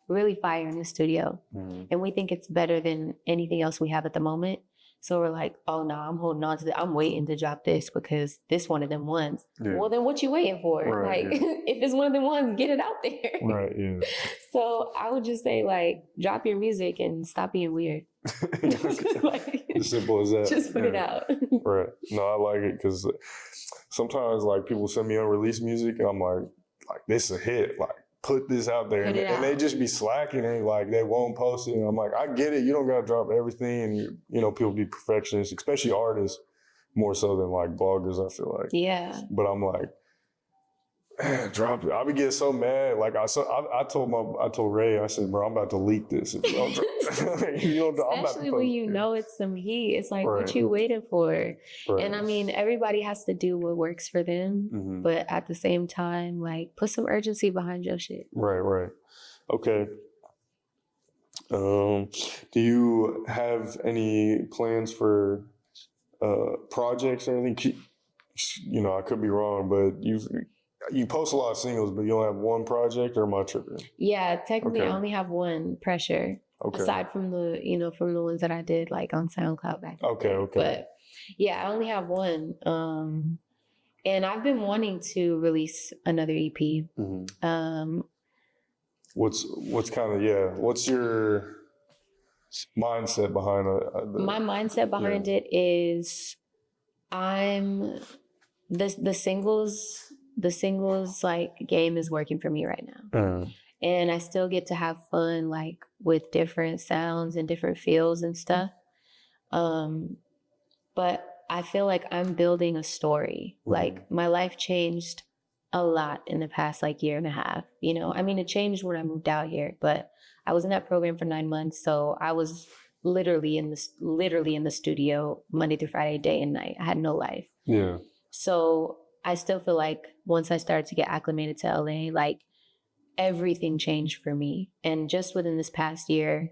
really fire in the studio, and we think it's better than anything else we have at the moment. So we're like, oh no, I'm holding on to that. I'm waiting to drop this because this one of them ones. Yeah. Well, then what you waiting for? Right, like, if it's one of them ones, get it out there. Right, yeah. So I would just say, like, drop your music and stop being weird. Like, as simple as that. Just put it out. Right. No, I like it because sometimes, like, people send me unreleased music and I'm like, this is a hit. Like, put this out there. And they just be slacking and like they won't post it. And I'm like, I get it. You don't got to drop everything. And, people be perfectionists, especially artists, more so than like bloggers, I feel like. Yeah. But I'm like, man, drop it. I be getting so mad. Like I told Ray, I said, bro, I'm about to leak this. If you don't drop Especially when you know it's some heat. It's like, what you waiting for? Right. And I mean, everybody has to do what works for them. But at the same time, like, put some urgency behind your shit. Right. Okay. Do you have any plans for projects or anything? I could be wrong, but you post a lot of singles, but you only have one project, or am I tripping? Yeah, technically I only have one, Pressure. Okay. Aside from the ones that I did like on SoundCloud back then. Okay. But yeah, I only have one. And I've been wanting to release another EP. What's your mindset behind it? My mindset behind it is I'm the singles like game is working for me right now. And I still get to have fun like with different sounds and different feels and stuff. But I feel like I'm building a story. Like my life changed a lot in the past like year and a half. I mean, it changed when I moved out here, but I was in that program for 9 months. So I was literally in the studio Monday through Friday, day and night. I had no life. Yeah. So I still feel like once I started to get acclimated to LA, like everything changed for me. And just within this past year,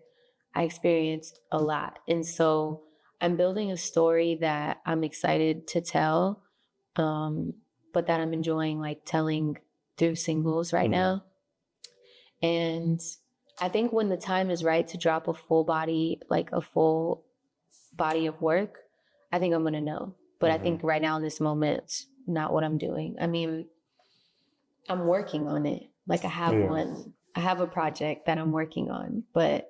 I experienced a lot. And so I'm building a story that I'm excited to tell, but that I'm enjoying like telling through singles right now. And I think when the time is right to drop a full body of work, I think I'm going to know. But I think right now in this moment, it's not what I'm doing. I mean, I'm working on it. Like I have a project that I'm working on, but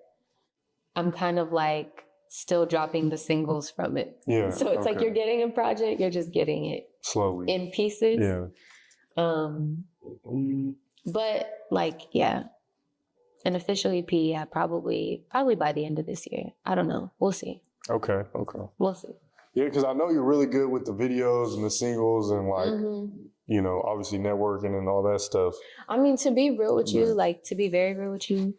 I'm kind of like still dropping the singles from it. Yeah. So it's like you're getting a project, you're just getting it slowly in pieces. Yeah. But like, yeah, an official EP, yeah, probably by the end of this year. I don't know. We'll see. Okay. We'll see. Yeah, because I know you're really good with the videos and the singles and like, obviously networking and all that stuff. I mean, to be real with you, to be very real with you,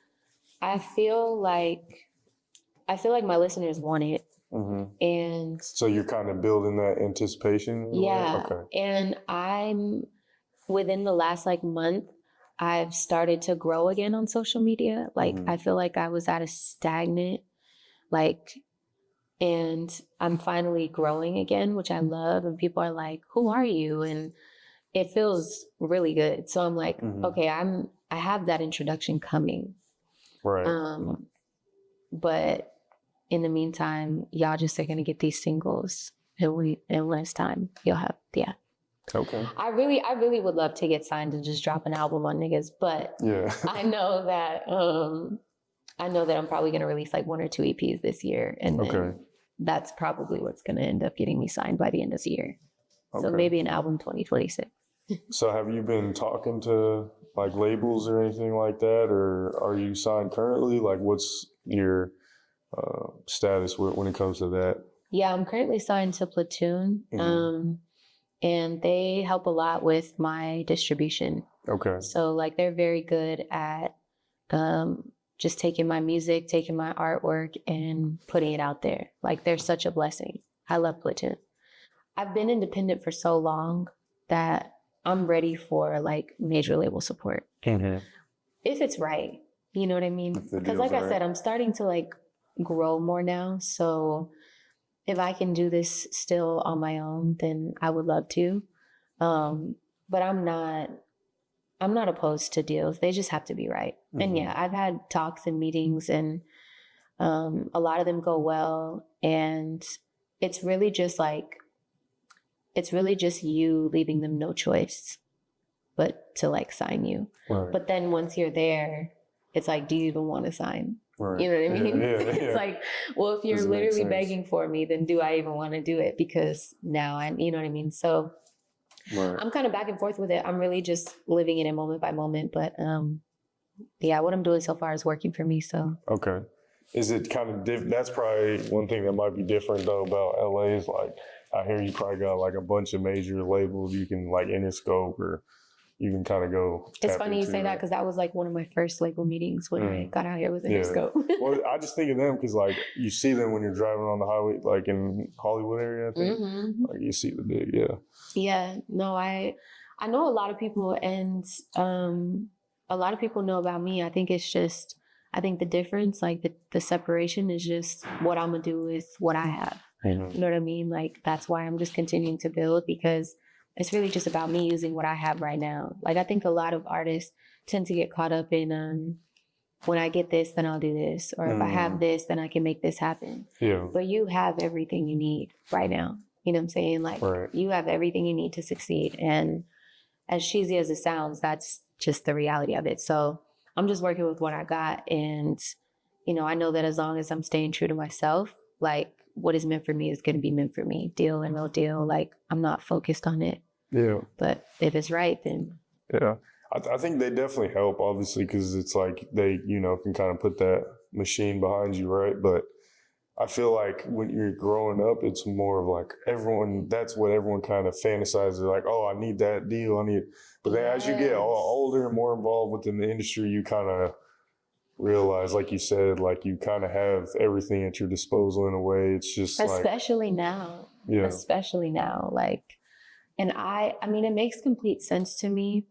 I feel like my listeners want it. And so you're kind of building that anticipation? Yeah. Okay. And I'm within the last month, I've started to grow again on social media. I feel like I was at a stagnant, and I'm finally growing again, which I love. And people are like, who are you? And it feels really good. So I'm like, okay, I'm I have that introduction coming. Right. But in the meantime, y'all just are gonna get these singles, and when it's time, you'll have Okay. I really would love to get signed and just drop an album on niggas, but Yeah. I know that I'm probably gonna release like 1 or 2 EPs this year, and then that's probably what's gonna end up getting me signed by the end of the year. So maybe an album 2026. So have you been talking to like labels or anything like that, or are you signed currently? Like, what's your status when it comes to that? Yeah, I'm currently signed to Platoon, and they help a lot with my distribution. Okay. So like they're very good at just taking my music, taking my artwork, and putting it out there. Like they're such a blessing. I love Platoon. I've been independent for so long that I'm ready for like major label support. If it's right, you know what I mean? Because like I said, I'm starting to like grow more now. So if I can do this still on my own, then I would love to. But I'm not opposed to deals. They just have to be right. And yeah, I've had talks and meetings, and a lot of them go well. And it's really just you leaving them no choice but to like sign you. Right. But then once you're there, it's like, do you even want to sign? Right. You know what I mean? Yeah. It's like, well, if you're literally begging for me, then do I even want to do it? Because now you know what I mean? So I'm kind of back and forth with it. I'm really just living in it moment by moment. But what I'm doing so far is working for me. So. Okay. Is it kind of that's probably one thing that might be different though about LA is like, I hear you probably got like a bunch of major labels you can like Interscope, or you can kind of go. It's funny you say that because that was like one of my first label meetings when I got out here with Interscope. Well, I just think of them because like you see them when you're driving on the highway, like in Hollywood area, I think. Like you see the big, Yeah, no, I know a lot of people, and a lot of people know about me. I think the difference, like the separation is just what I'm gonna do with what I have. You know what I mean? Like that's why I'm just continuing to build, because it's really just about me using what I have right now. Like I think a lot of artists tend to get caught up in when I get this, then I'll do this, or if I have this, then I can make this happen. Yeah. But you have everything you need right now. You know what I'm saying? Like you have everything you need to succeed. And as cheesy as it sounds, that's just the reality of it. So I'm just working with what I got. And, I know that as long as I'm staying true to myself, like what is meant for me is going to be meant for me. Deal and no deal. Like I'm not focused on it. Yeah. But if it's right, then. Yeah. I think they definitely help, obviously, because it's like they, can kind of put that machine behind you, right? But I feel like when you're growing up, it's more of like that's what everyone kind of fantasizes, like, oh, I need that deal, But then as you get older and more involved within the industry, you kind of realize, like you said, like you kind of have everything at your disposal in a way. It's just especially now. Yeah. Especially now. Like, and it makes complete sense to me.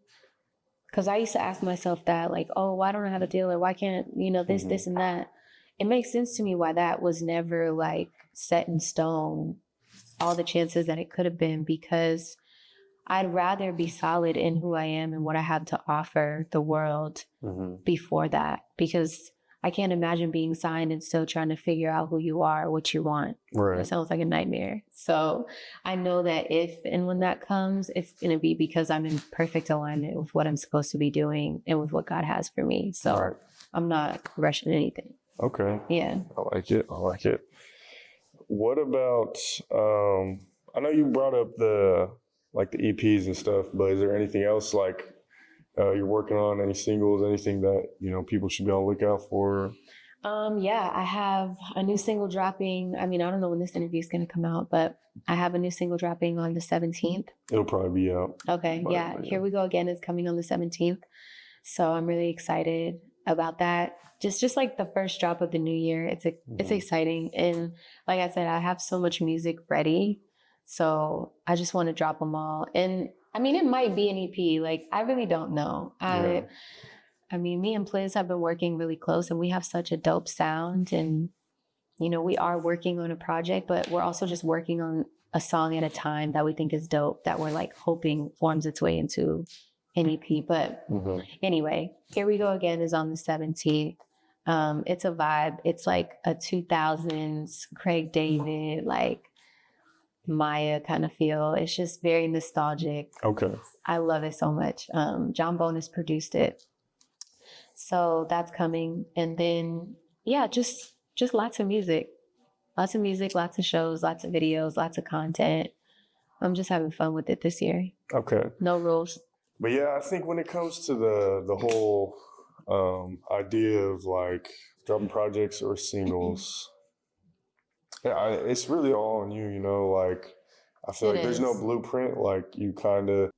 Because I used to ask myself that, like, oh, why don't I have a deal? Or why can't, this and that? It makes sense to me why that was never, like, set in stone, all the chances that it could have been, because I'd rather be solid in who I am and what I have to offer the world before that. Because I can't imagine being signed and still trying to figure out who you are, what you want. Right. It sounds like a nightmare. So I know that if and when that comes, it's going to be because I'm in perfect alignment with what I'm supposed to be doing and with what God has for me. So I'm not rushing anything. Okay. Yeah. I like it. What about, I know you brought up the EPs and stuff, but is there anything else like you're working on, any singles, anything that, people should be on the lookout for? Yeah, I have a new single dropping. I don't know when this interview is going to come out, but I have a new single dropping on the 17th. It'll probably be out. Okay. Yeah. Here We Go Again is coming on the 17th. So I'm really excited about that. Just like the first drop of the new year. It's exciting. And like I said, I have so much music ready. So I just want to drop them all. And it might be an EP. Like, I really don't know. Me and Pliz have been working really close, and we have such a dope sound. And, we are working on a project, but we're also just working on a song at a time that we think is dope, that we're like hoping forms its way into an EP. But anyway, Here We Go Again is on the 17th. It's a vibe. It's like a 2000s Craig David, like Maya kind of feel. It's just very nostalgic. Okay. I love it so much. John Bonus produced it. So that's coming. And then, yeah, just lots of music. Lots of music, lots of shows, lots of videos, lots of content. I'm just having fun with it this year. Okay. No rules. But yeah, I think when it comes to the whole idea of like dropping projects or singles, yeah, it's really all on you, you know, like I feel like there's no blueprint. Like you kind of,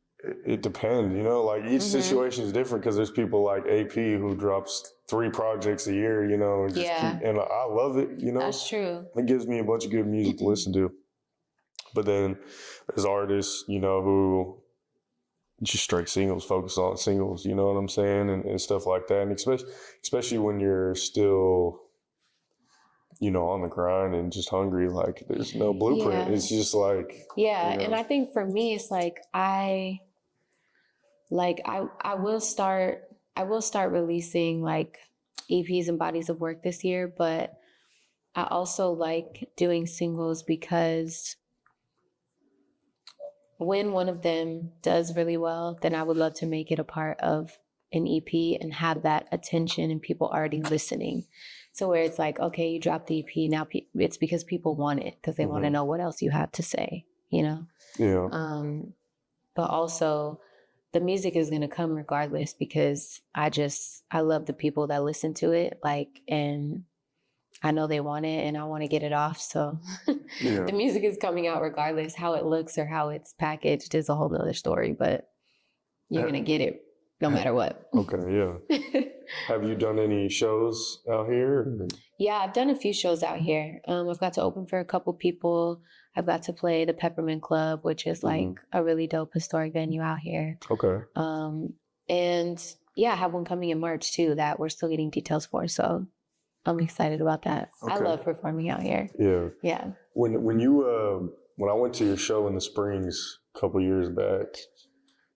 it depends, you know, like each situation is different because there's people like AP who drops 3 projects a year, you know, and and I love it, you know. That's true. It gives me a bunch of good music to listen to. But then there's artists, you know, who just straight singles, focus on singles, you know what I'm saying, and stuff like that. And especially when you're still, you know, on the grind and just hungry, like there's no blueprint. Yeah. It's just like, you know. And I think for me, it's like I will start releasing like EPs and bodies of work this year, but I also like doing singles because when one of them does really well, then I would love to make it a part of an EP and have that attention and people already listening. So where it's like, okay, you dropped the EP, now it's because people want it, because they want to know what else you have to say, you know? Yeah. But also the music is going to come regardless because I love the people that listen to it, like, and I know they want it and I want to get it off. So the music is coming out regardless. How it looks or how it's packaged is a whole nother story, but you're going to get it no matter what. Okay, yeah. Have you done any shows out here? Yeah, I've done a few shows out here. I've got to open for a couple people. I've got to play the Peppermint Club, which is like a really dope historic venue out here. Okay. And yeah, I have one coming in March too that we're still getting details for. So I'm excited about that. Okay. I love performing out here. Yeah. Yeah. When I went to your show in the Springs a couple years back,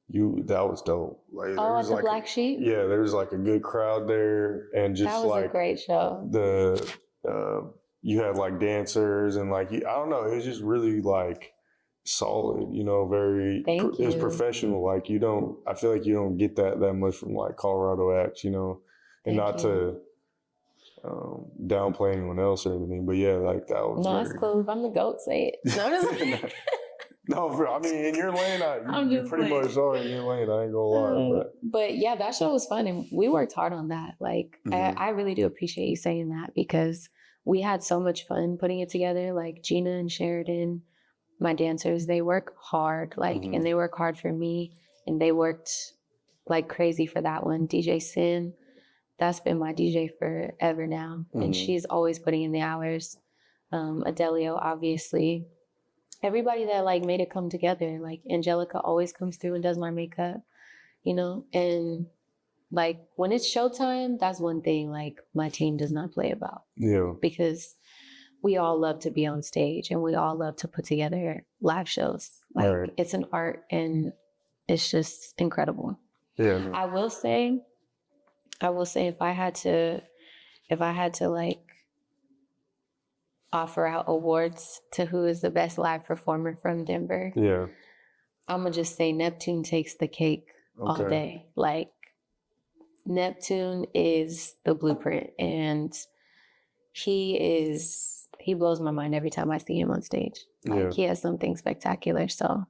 that was dope. Like, at the Black Sheep? Yeah, there was like a good crowd there, and just that was like a great show. You had like dancers and like I don't know, it was just really like solid, you know, very. Thank you. It was professional. Like I feel like you don't get that much from like Colorado acts, you know, and not to downplay anyone else or anything, but yeah, like that was. No, it's cool. If I'm the GOAT, say it. No, I'm just No, I mean, in your lane, you pretty much are in your lane. I ain't gonna lie. But yeah, that show was fun, and we worked hard on that. Like, I really do appreciate you saying that because we had so much fun putting it together. Like Gina and Sheridan, my dancers, they work hard, like, and they work hard for me, and they worked like crazy for that one. DJ Sin, that's been my DJ forever now, and she's always putting in the hours. Adelio, obviously. Everybody that like made it come together, like Angelica always comes through and does my makeup, you know, and like when it's showtime, that's one thing like my team does not play about. Yeah. Because we all love to be on stage and we all love to put together live shows. Like it's an art and it's just incredible. Yeah. No. I will say if I had to like offer out awards to who is the best live performer from Denver. Yeah. I'm going to just say Neptune takes the cake all day. Like Neptune is the blueprint and he blows my mind every time I see him on stage. Like he has something spectacular. So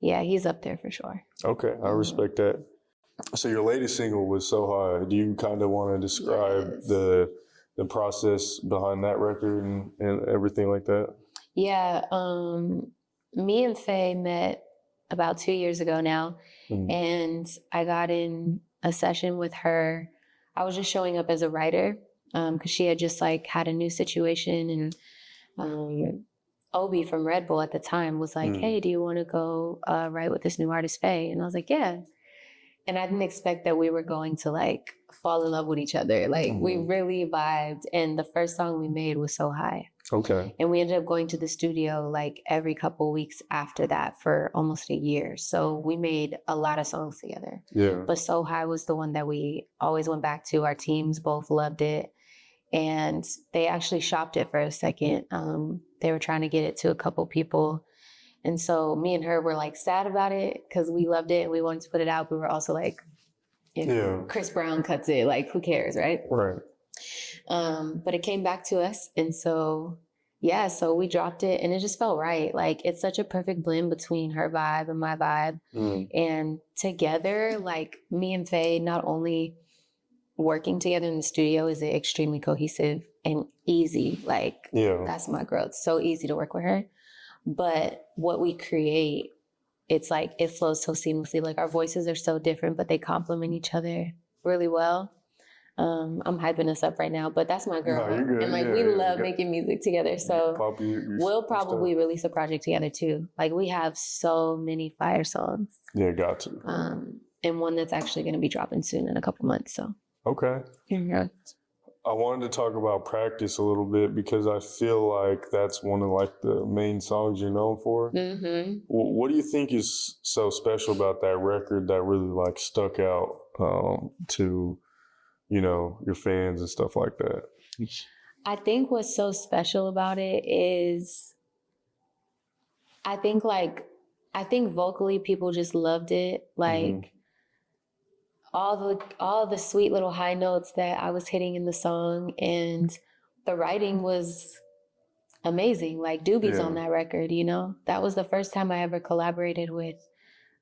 yeah, he's up there for sure. Okay. I respect that. So your latest single was So High. Do you kind of want to describe the process behind that record and everything like that? Yeah. Me and Faye met about 2 years ago now. And I got in a session with her. I was just showing up as a writer because she had just like had a new situation. And Obi from Red Bull at the time was like, hey, do you want to go write with this new artist, Faye? And I was like, yeah. And I didn't expect that we were going to like fall in love with each other. Like we really vibed. And the first song we made was So High. Okay. And we ended up going to the studio like every couple weeks after that for almost a year. So we made a lot of songs together. Yeah. But So High was the one that we always went back to. Our teams both loved it. And they actually shopped it for a second. They were trying to get it to a couple people. And so me and her were like sad about it because we loved it and we wanted to put it out. But we were also like, if Chris Brown cuts it, like who cares, right? Right. But it came back to us. And so, yeah, so we dropped it and it just felt right. Like it's such a perfect blend between her vibe and my vibe. And together, like me and Faye, not only working together in the studio is extremely cohesive and easy. Like that's my girl. It's so easy to work with her. But what we create, it's like it flows so seamlessly. Like our voices are so different, but they complement each other really well. I'm hyping us up right now, but that's my girl. No, you're good. And like we love making music together. So we'll probably release a project together too. Like we have so many fire songs. Yeah, got to. And one that's actually going to be dropping soon in a couple months. So okay. Yeah. I wanted to talk about Practice a little bit because I feel like that's one of like the main songs you're known for. Mm-hmm. What do you think is so special about that record that really like stuck out to, you know, your fans and stuff like that? I think what's so special about it is I think vocally people just loved it. Like all the sweet little high notes that I was hitting in the song, and the writing was amazing. Like Doobie's on that record, you know? That was the first time I ever collaborated with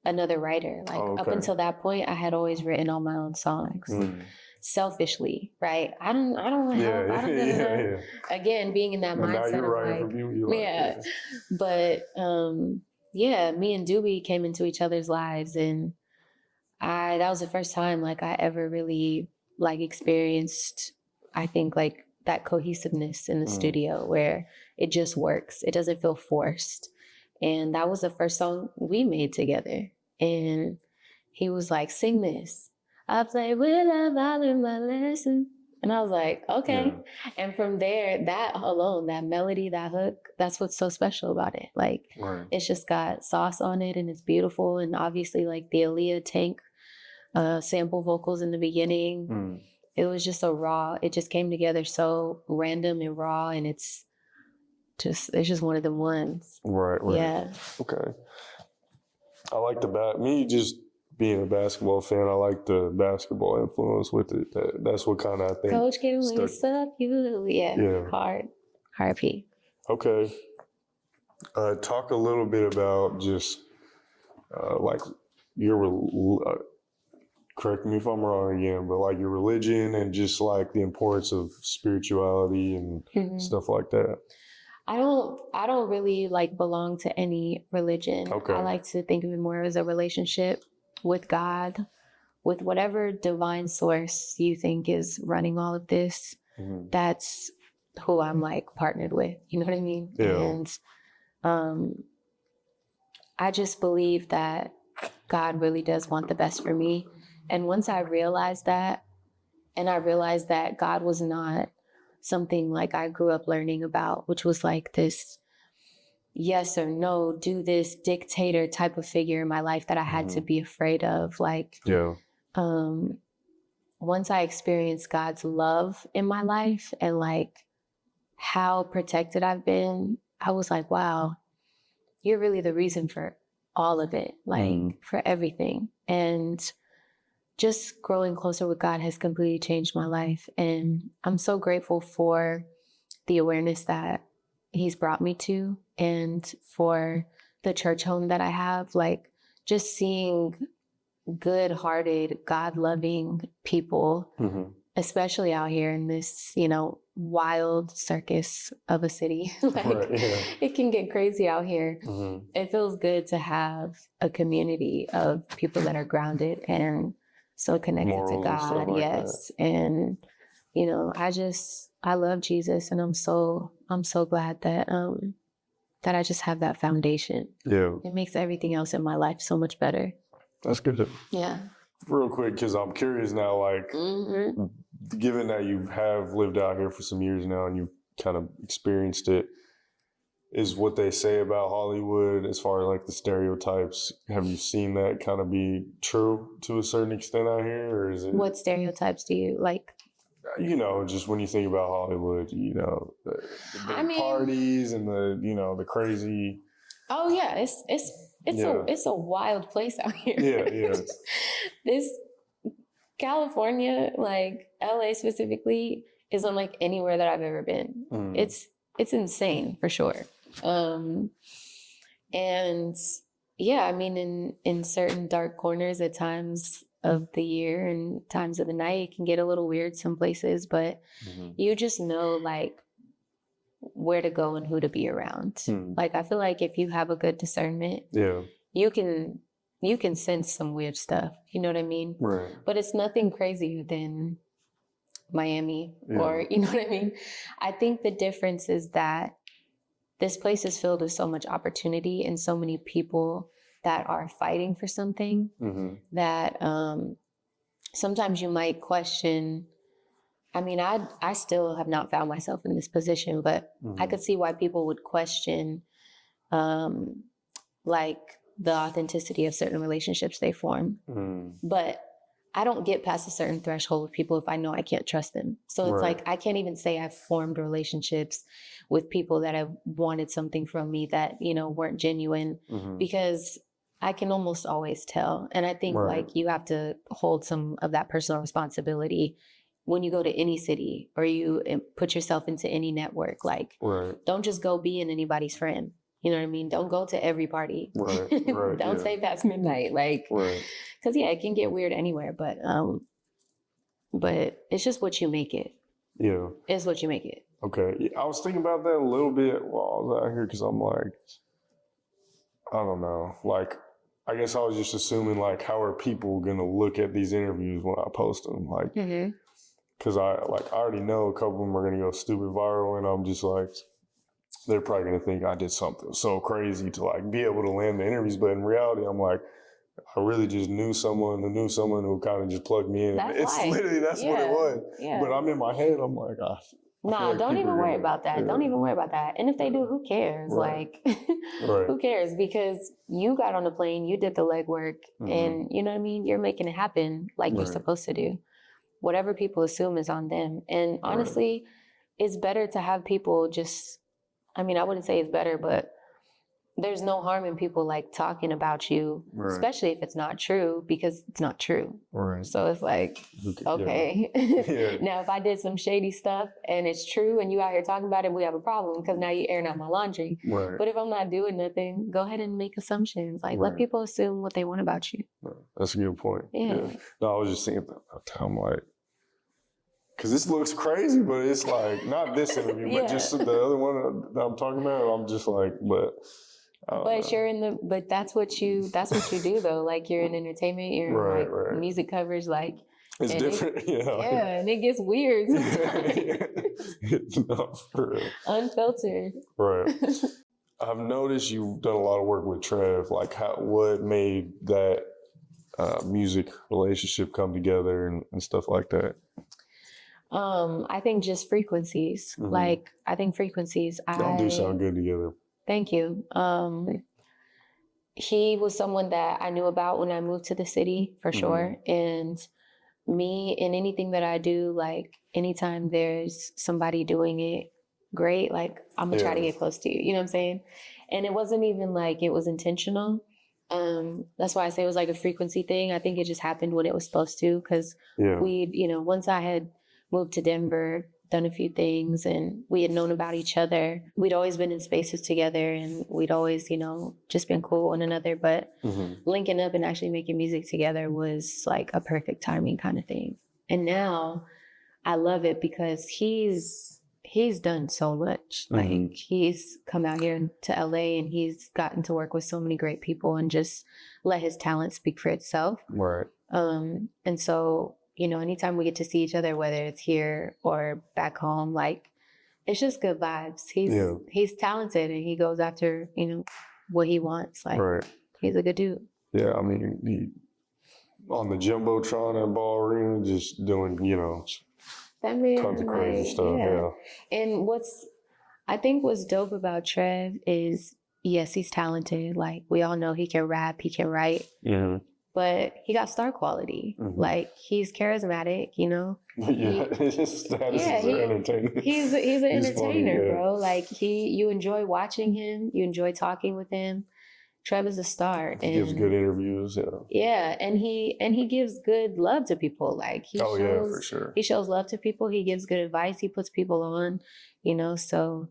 another writer. Like up until that point, I had always written all my own songs. Selfishly, right? I don't want help. Again, being in that mindset of like, but me and Doobie came into each other's lives, and that was the first time like I ever really like experienced, I think, like that cohesiveness in the studio where it just works. It doesn't feel forced. And that was the first song we made together. And he was like, sing this. I played with love, I learned my lesson. And I was like, okay. Yeah. And from there, that alone, that melody, that hook, that's what's so special about it. Like, it's just got sauce on it and it's beautiful. And obviously, like the Aaliyah Tank sample vocals in the beginning, it was just so raw. It just came together so random and raw. And it's just one of them ones. Right. Yeah. Okay. I like me just being a basketball fan, I like the basketball influence with it. That's what kind of, I think, Coach can we suck you? Yeah. Hard P. Okay. Talk a little bit about just like your, correct me if I'm wrong again, but like your religion and just like the importance of spirituality and stuff like that. I don't really like belong to any religion. Okay. I like to think of it more as a relationship with God, with whatever divine source you think is running all of this. That's who I'm like partnered with. You know what I mean? Yeah. And I just believe that God really does want the best for me. And once I realized that, and I realized that God was not something like I grew up learning about, which was like this yes or no, do this dictator type of figure in my life that I had to be afraid of. Like, once I experienced God's love in my life and like how protected I've been, I was like, wow, you're really the reason for all of it, like for everything. And just growing closer with God has completely changed my life. And I'm so grateful for the awareness that He's brought me to and for the church home that I have. Like just seeing good-hearted, God-loving people, especially out here in this, wild circus of a city. It can get crazy out here. It feels good to have a community of people that are grounded and so connected to God. Yes. That. And, I love Jesus, and I'm so glad that that I just have that foundation. Yeah. It makes everything else in my life so much better. That's good. Yeah. Real quick, because I'm curious now, like, given that you have lived out here for some years now and you've kind of experienced it. Is what they say about Hollywood as far as like the stereotypes, have you seen that kind of be true to a certain extent out here, or is it? What stereotypes do you like? You know, just when you think about Hollywood, you know, the big parties and the crazy. Oh yeah, it's a wild place out here. Yeah. This California, like LA specifically, is unlike anywhere that I've ever been. It's insane for sure. And yeah, I mean, in certain dark corners at times of the year and times of the night, it can get a little weird some places, but you just know like where to go and who to be around. Like, I feel like if you have a good discernment, you can sense some weird stuff. You know what I mean? Right. But it's nothing crazier than Miami or, you know what I mean? I think the difference is that this place is filled with so much opportunity and so many people that are fighting for something that sometimes you might question. I mean, I still have not found myself in this position, but I could see why people would question like the authenticity of certain relationships they form. But I don't get past a certain threshold with people if I know I can't trust them. So it's like, I can't even say I've formed relationships with people that have wanted something from me that, you know, weren't genuine, because I can almost always tell. And I think like you have to hold some of that personal responsibility when you go to any city or you put yourself into any network. Like, don't just go being anybody's friend. You know what I mean? Don't go to every party. Don't stay past midnight. Like, because it can get weird anywhere. But it's just what you make it. Yeah, it's what you make it. Okay, I was thinking about that a little bit while I was out here because I'm like, I don't know. Like, I guess I was just assuming like, how are people gonna look at these interviews when I post them? Like, because I already know a couple of them are gonna go stupid viral, and I'm just like, they're probably gonna think I did something so crazy to like be able to land the interviews. But in reality, I'm like, I really just knew someone who kind of just plugged me in. It's literally what it was. Yeah. But I'm in my head, I'm like, nah, don't even worry about that. Don't even worry about that. And if they do, who cares? Like, who cares? Because you got on the plane, you did the legwork, and you know what I mean? You're making it happen like you're supposed to do. Whatever people assume is on them. And honestly, it's better to have people just, I mean, I wouldn't say it's better, but there's no harm in people like talking about you, especially if it's not true, because it's not true. So it's like, okay. Now, if I did some shady stuff and it's true and you out here talking about it, we have a problem because now you're airing out my laundry. But if I'm not doing nothing, go ahead and make assumptions. Like, let people assume what they want about you. That's a good point. No, I was just thinking about how I'm like, because this looks crazy, but it's like, not this interview, but just the other one that I'm talking about, I'm just like, but that's what you do though. Like, you're in entertainment, you're in like music coverage, like it's different. And it gets weird sometimes. No, for real. Unfiltered. Right. I've noticed you've done a lot of work with Trev. Like, what made that music relationship come together and stuff like that? I think just frequencies. Like, I think frequencies. Y'all do sound good together. Thank you. He was someone that I knew about when I moved to the city, for sure. And me, in anything that I do, like, anytime there's somebody doing it great, like, I'm gonna try to get close to you. You know what I'm saying? And it wasn't even like it was intentional. That's why I say it was like a frequency thing. I think it just happened when it was supposed to, because once I had moved to Denver, done a few things, and we had known about each other. We'd always been in spaces together, and we'd always, just been cool with one another. But linking up and actually making music together was like a perfect timing kind of thing. And now I love it because he's done so much. Like, he's come out here to LA and he's gotten to work with so many great people and just let his talent speak for itself. Right. And so, anytime we get to see each other, whether it's here or back home, like, it's just good vibes. He's talented and he goes after, what he wants. Like, he's a good dude. Yeah, I mean, he on the Jumbotron at Ball Arena, just doing, That man, tons of crazy like, stuff. Yeah. And I think what's dope about Trev is, yes, he's talented. Like, we all know he can rap, he can write, but he got star quality. Like, he's charismatic, you know? Yeah, his status is an entertainer. He's an entertainer, funny, bro. Like, you enjoy watching him, you enjoy talking with him. Trev is a star. He gives good interviews. Yeah, and he gives good love to people. Like, for sure. He shows love to people. He gives good advice. He puts people on, you know. So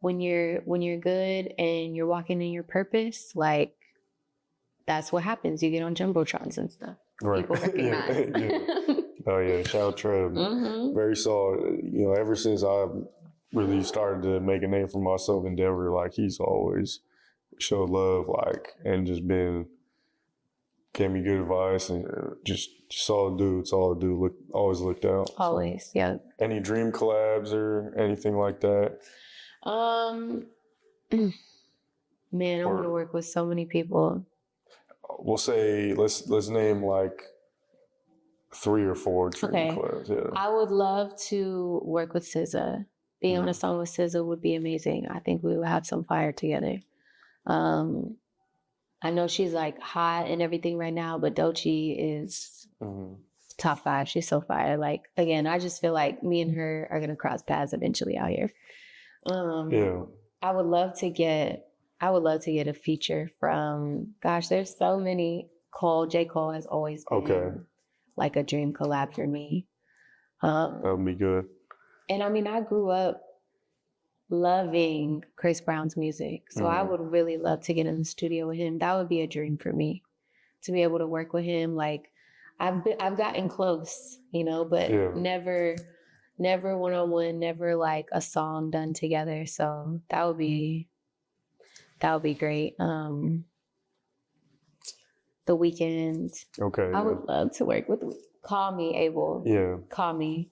when you're good and you're walking in your purpose, like, that's what happens. You get on jumbotrons and stuff. Right. People recognize. Oh yeah, shout out Trev. Very solid. You know, ever since I really started to make a name for myself in Denver, like, he's always showed love, like, and just gave me good advice, and just solid dude. Always looked out. Always, yeah. Any dream collabs or anything like that? Man, I want to work with so many people. We'll say let's name like 3 or 4 dream collabs. Yeah. I would love to work with SZA. Being on a song with SZA would be amazing. I think we would have some fire together. I know she's like hot and everything right now, but Doechii is top 5. She's so fire. Like, again, I just feel like me and her are gonna cross paths eventually out here. I would love to get a feature from, gosh, there's so many. J. Cole has always been like a dream collab for me. That would be good. And I mean, I grew up loving Chris Brown's music. So I would really love to get in the studio with him. That would be a dream for me, to be able to work with him. Like, I've gotten close, you know, but never one-on-one, never like a song done together. So that would be great. The Weeknd. I would love to work with Call Me Abel. Yeah. Call Me.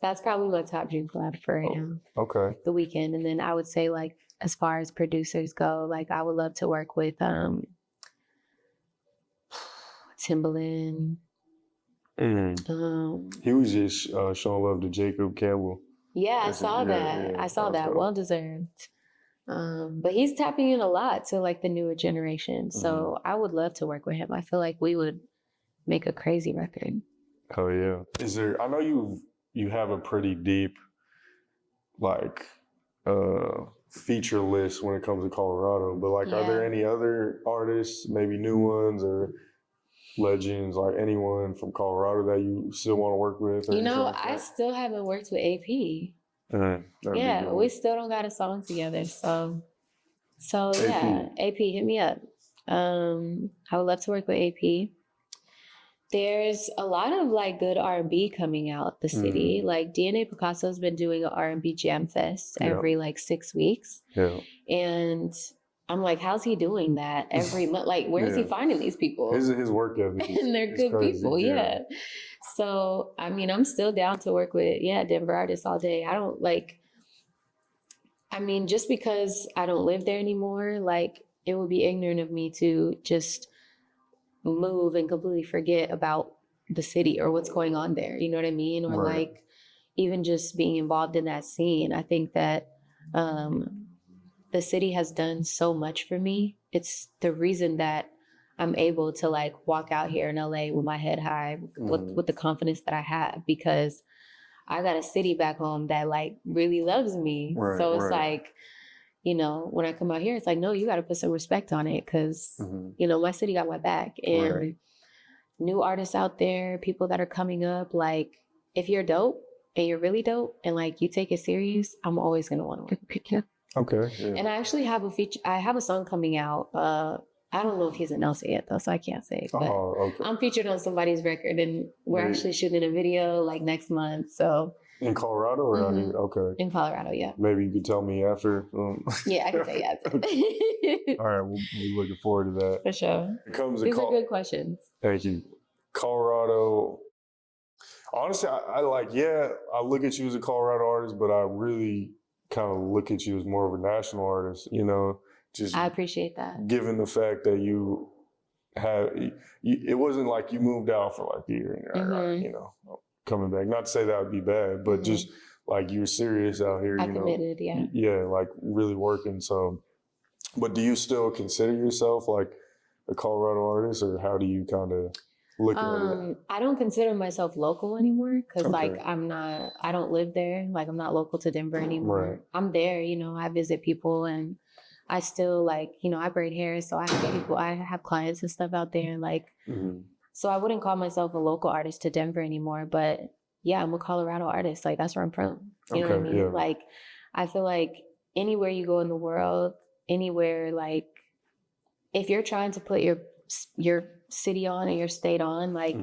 That's probably my top dream collab for right now. Okay. The Weeknd. And then I would say, like, as far as producers go, like, I would love to work with Timbaland. He was just showing love to Jacob Campbell. Yeah, I saw that. I saw that. Well deserved. But he's tapping in a lot to, like, the newer generation. So I would love to work with him. I feel like we would make a crazy record. Oh yeah. I know you have a pretty deep, like, feature list when it comes to Colorado, but, like, are there any other artists, maybe new ones or legends, like anyone from Colorado that you still want to work with? You know, I still haven't worked with AP. We still don't got a song together. So yeah, AP, hit me up. I would love to work with AP. There's a lot of, like, good R&B coming out the city. Like, DNA Picasso's been doing an R&B jam fest every like 6 weeks. Yeah. And I'm like, how's he doing that every month? Like, where is he finding these people? His work ethic. And they're good people, yeah. So, I mean, I'm still down to work with, Denver artists all day. Just because I don't live there anymore, like, it would be ignorant of me to just move and completely forget about the city or what's going on there. You know what I mean? Or like, even just being involved in that scene. I think that the city has done so much for me. It's the reason that I'm able to, like, walk out here in LA with my head high, with the confidence that I have, because I got a city back home that, like, really loves me. So it's like, you know, when I come out here, it's like, no, you got to put some respect on it, because, you know, my city got my back. And new artists out there, people that are coming up, like, if you're dope and you're really dope and, like, you take it serious, I'm always going to want to work with you. Okay. Yeah. And I actually have I have a song coming out. I don't know if he's announced it yet, though, so I can't say. But I'm featured on somebody's record, and we're actually shooting a video, like, next month. So in Colorado or out here? Okay. In Colorado, yeah. Maybe you could tell me after. Yeah, I can tell you after. All right, we'll be looking forward to that. For sure. These are good questions. Thank you. Colorado. Honestly, I look at you as a Colorado artist, but I really kind of look at you as more of a national artist, you know? I appreciate that. Given the fact that it wasn't like you moved out for like a year and you know, coming back. Not to say that would be bad, but just like you're serious out here, I you know. committed, yeah. Yeah, like really working. So, but do you still consider yourself like a Colorado artist, or how do you kind of look at it? I don't consider myself local anymore because Okay. like I don't live there. Like I'm not local to Denver anymore. Right. I'm there, you know, I visit people and I still like, you know, I braid hair. So I have people, I have clients and stuff out there. Like, so I wouldn't call myself a local artist to Denver anymore, but yeah, I'm a Colorado artist. Like that's where I'm from. You know what I mean? Yeah. Like, I feel like anywhere you go in the world, anywhere, like if you're trying to put your city on and your state on, like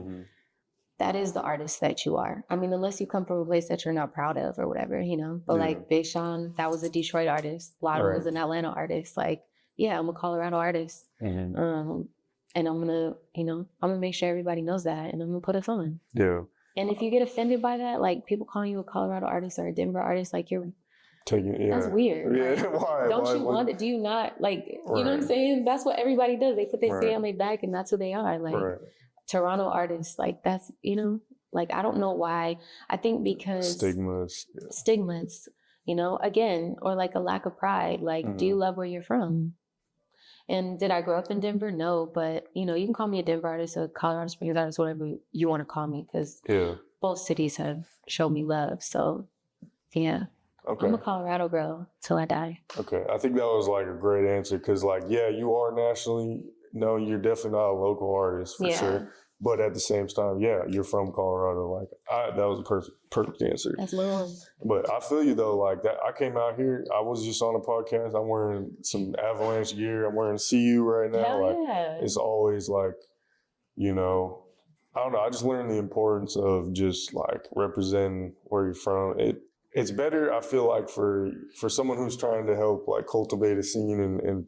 that is the artist that you are. I mean, unless you come from a place that you're not proud of or whatever, you know. But like Big Sean, that was a Detroit artist. Lotto was an Atlanta artist. Like, yeah, I'm a Colorado artist. And I'm gonna make sure everybody knows that, and I'm gonna put us on. Yeah. And if you get offended by that, like people calling you a Colorado artist or a Denver artist, like you're that's weird. Yeah. Like, Why? Don't you want it? Do you not like? You know what I'm saying? That's what everybody does. They put their city on their back, and that's who they are. Like Toronto artists, like that's like I don't know why. I think because stigmas, again, or like a lack of pride. Like, do you love where you're from? And did I grow up in Denver? No, but you can call me a Denver artist, a Colorado Springs artist, whatever you want to call me, because both cities have shown me love. So, yeah. Okay. I'm a Colorado girl till I die. Okay. I think that was like a great answer because, like, yeah, you are nationally. No, you're definitely not a local artist for sure. But at the same time, yeah, you're from Colorado. Like, that was a perfect answer. That's long. But I feel you though. Like that, I came out here. I was just on a podcast. I'm wearing some Avalanche gear. I'm wearing CU right now. Hell like, yeah. It's always like, I don't know. I just learned the importance of just like representing where you're from. It's better, I feel like, for someone who's trying to help like cultivate a scene and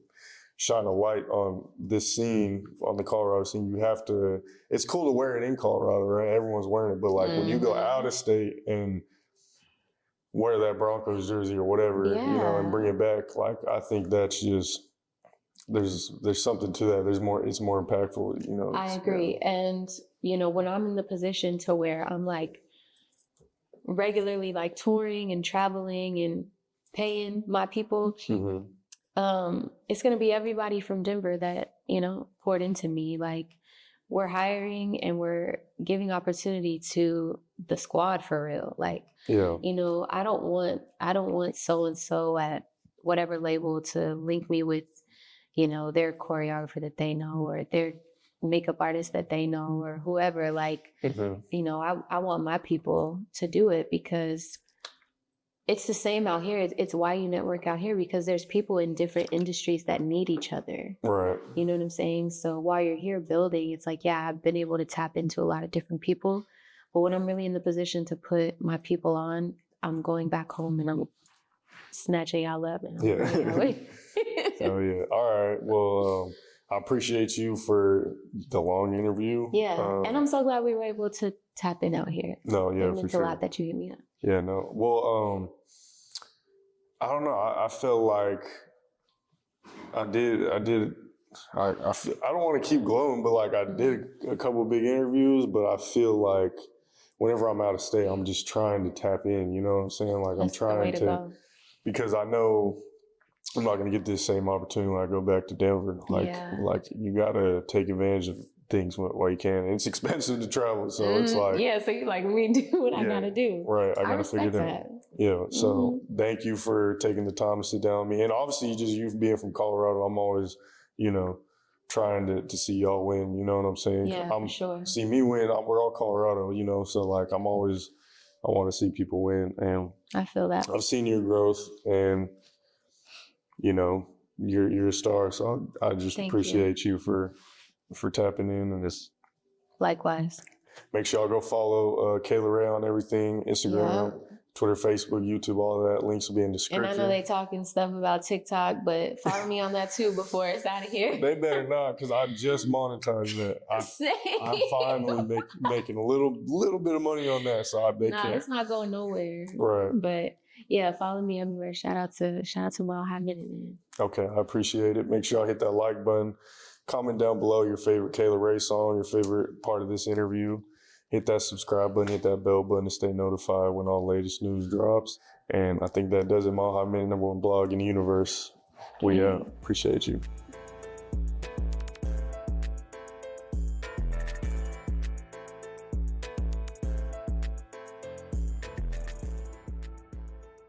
shine a light on this scene, on the Colorado scene. You have to. It's cool to wear it in Colorado, right? Everyone's wearing it, but like when you go out of state and wear that Broncos jersey or whatever, and bring it back, like I think that's just there's something to that. There's more. It's more impactful. I agree, and when I'm in the position to where I'm like regularly like touring and traveling and paying my people, it's going to be everybody from Denver that, poured into me. Like we're hiring and we're giving opportunity to the squad for real. Like, I don't want so-and-so at whatever label to link me with, their choreographer that they know or their makeup artist that they know or whoever. Like, I want my people to do it because it's the same out here. It's why you network out here, because there's people in different industries that need each other. Right. You know what I'm saying? So while you're here building, it's like, yeah, I've been able to tap into a lot of different people. But when I'm really in the position to put my people on, I'm going back home and I'm snatching y'all up. And Oh, yeah. All right. Well, I appreciate you for the long interview. Yeah. And I'm so glad we were able to tap in out here. No, yeah, for sure. a lot that you hit me up. Yeah, no. Well, I don't know. I felt like I don't want to keep glowing, but like I did a couple of big interviews, but I feel like whenever I'm out of state, I'm just trying to tap in, you know what I'm saying? Like I'm trying to because I know I'm not going to get this same opportunity when I go back to Denver. Like you got to take advantage of things while you can. It's expensive to travel, so it's like so you're like, me do what I gotta do. Right, I gotta figure that out. Yeah, so thank you for taking the time to sit down with me, and obviously just you being from Colorado, I'm always trying to see y'all win. You know what I'm saying? Yeah, for sure. See me win. We're all Colorado, so like I want to see people win, and I feel that. I've seen your growth, and you're a star, so I just appreciate you for tapping in and just likewise. Make sure y'all go follow Kayla Rae on everything, Instagram, Twitter, Facebook, YouTube, all of that. Links will be in the description. And I know they talking stuff about TikTok, but follow me on that too before it's out of here. They better not, because I just monetized that. I'm finally making a little bit of money on that, so it's not going nowhere. Right. But yeah, follow me everywhere. Shout out to Wild High Minute, man. Okay, I appreciate it. Make sure y'all hit that like button. Comment down below your favorite Kayla Rae song, your favorite part of this interview. hit that subscribe button, hit that bell button to stay notified when all latest news drops. And I think that does it. Mile High Men, #1 blog in the universe. We appreciate you.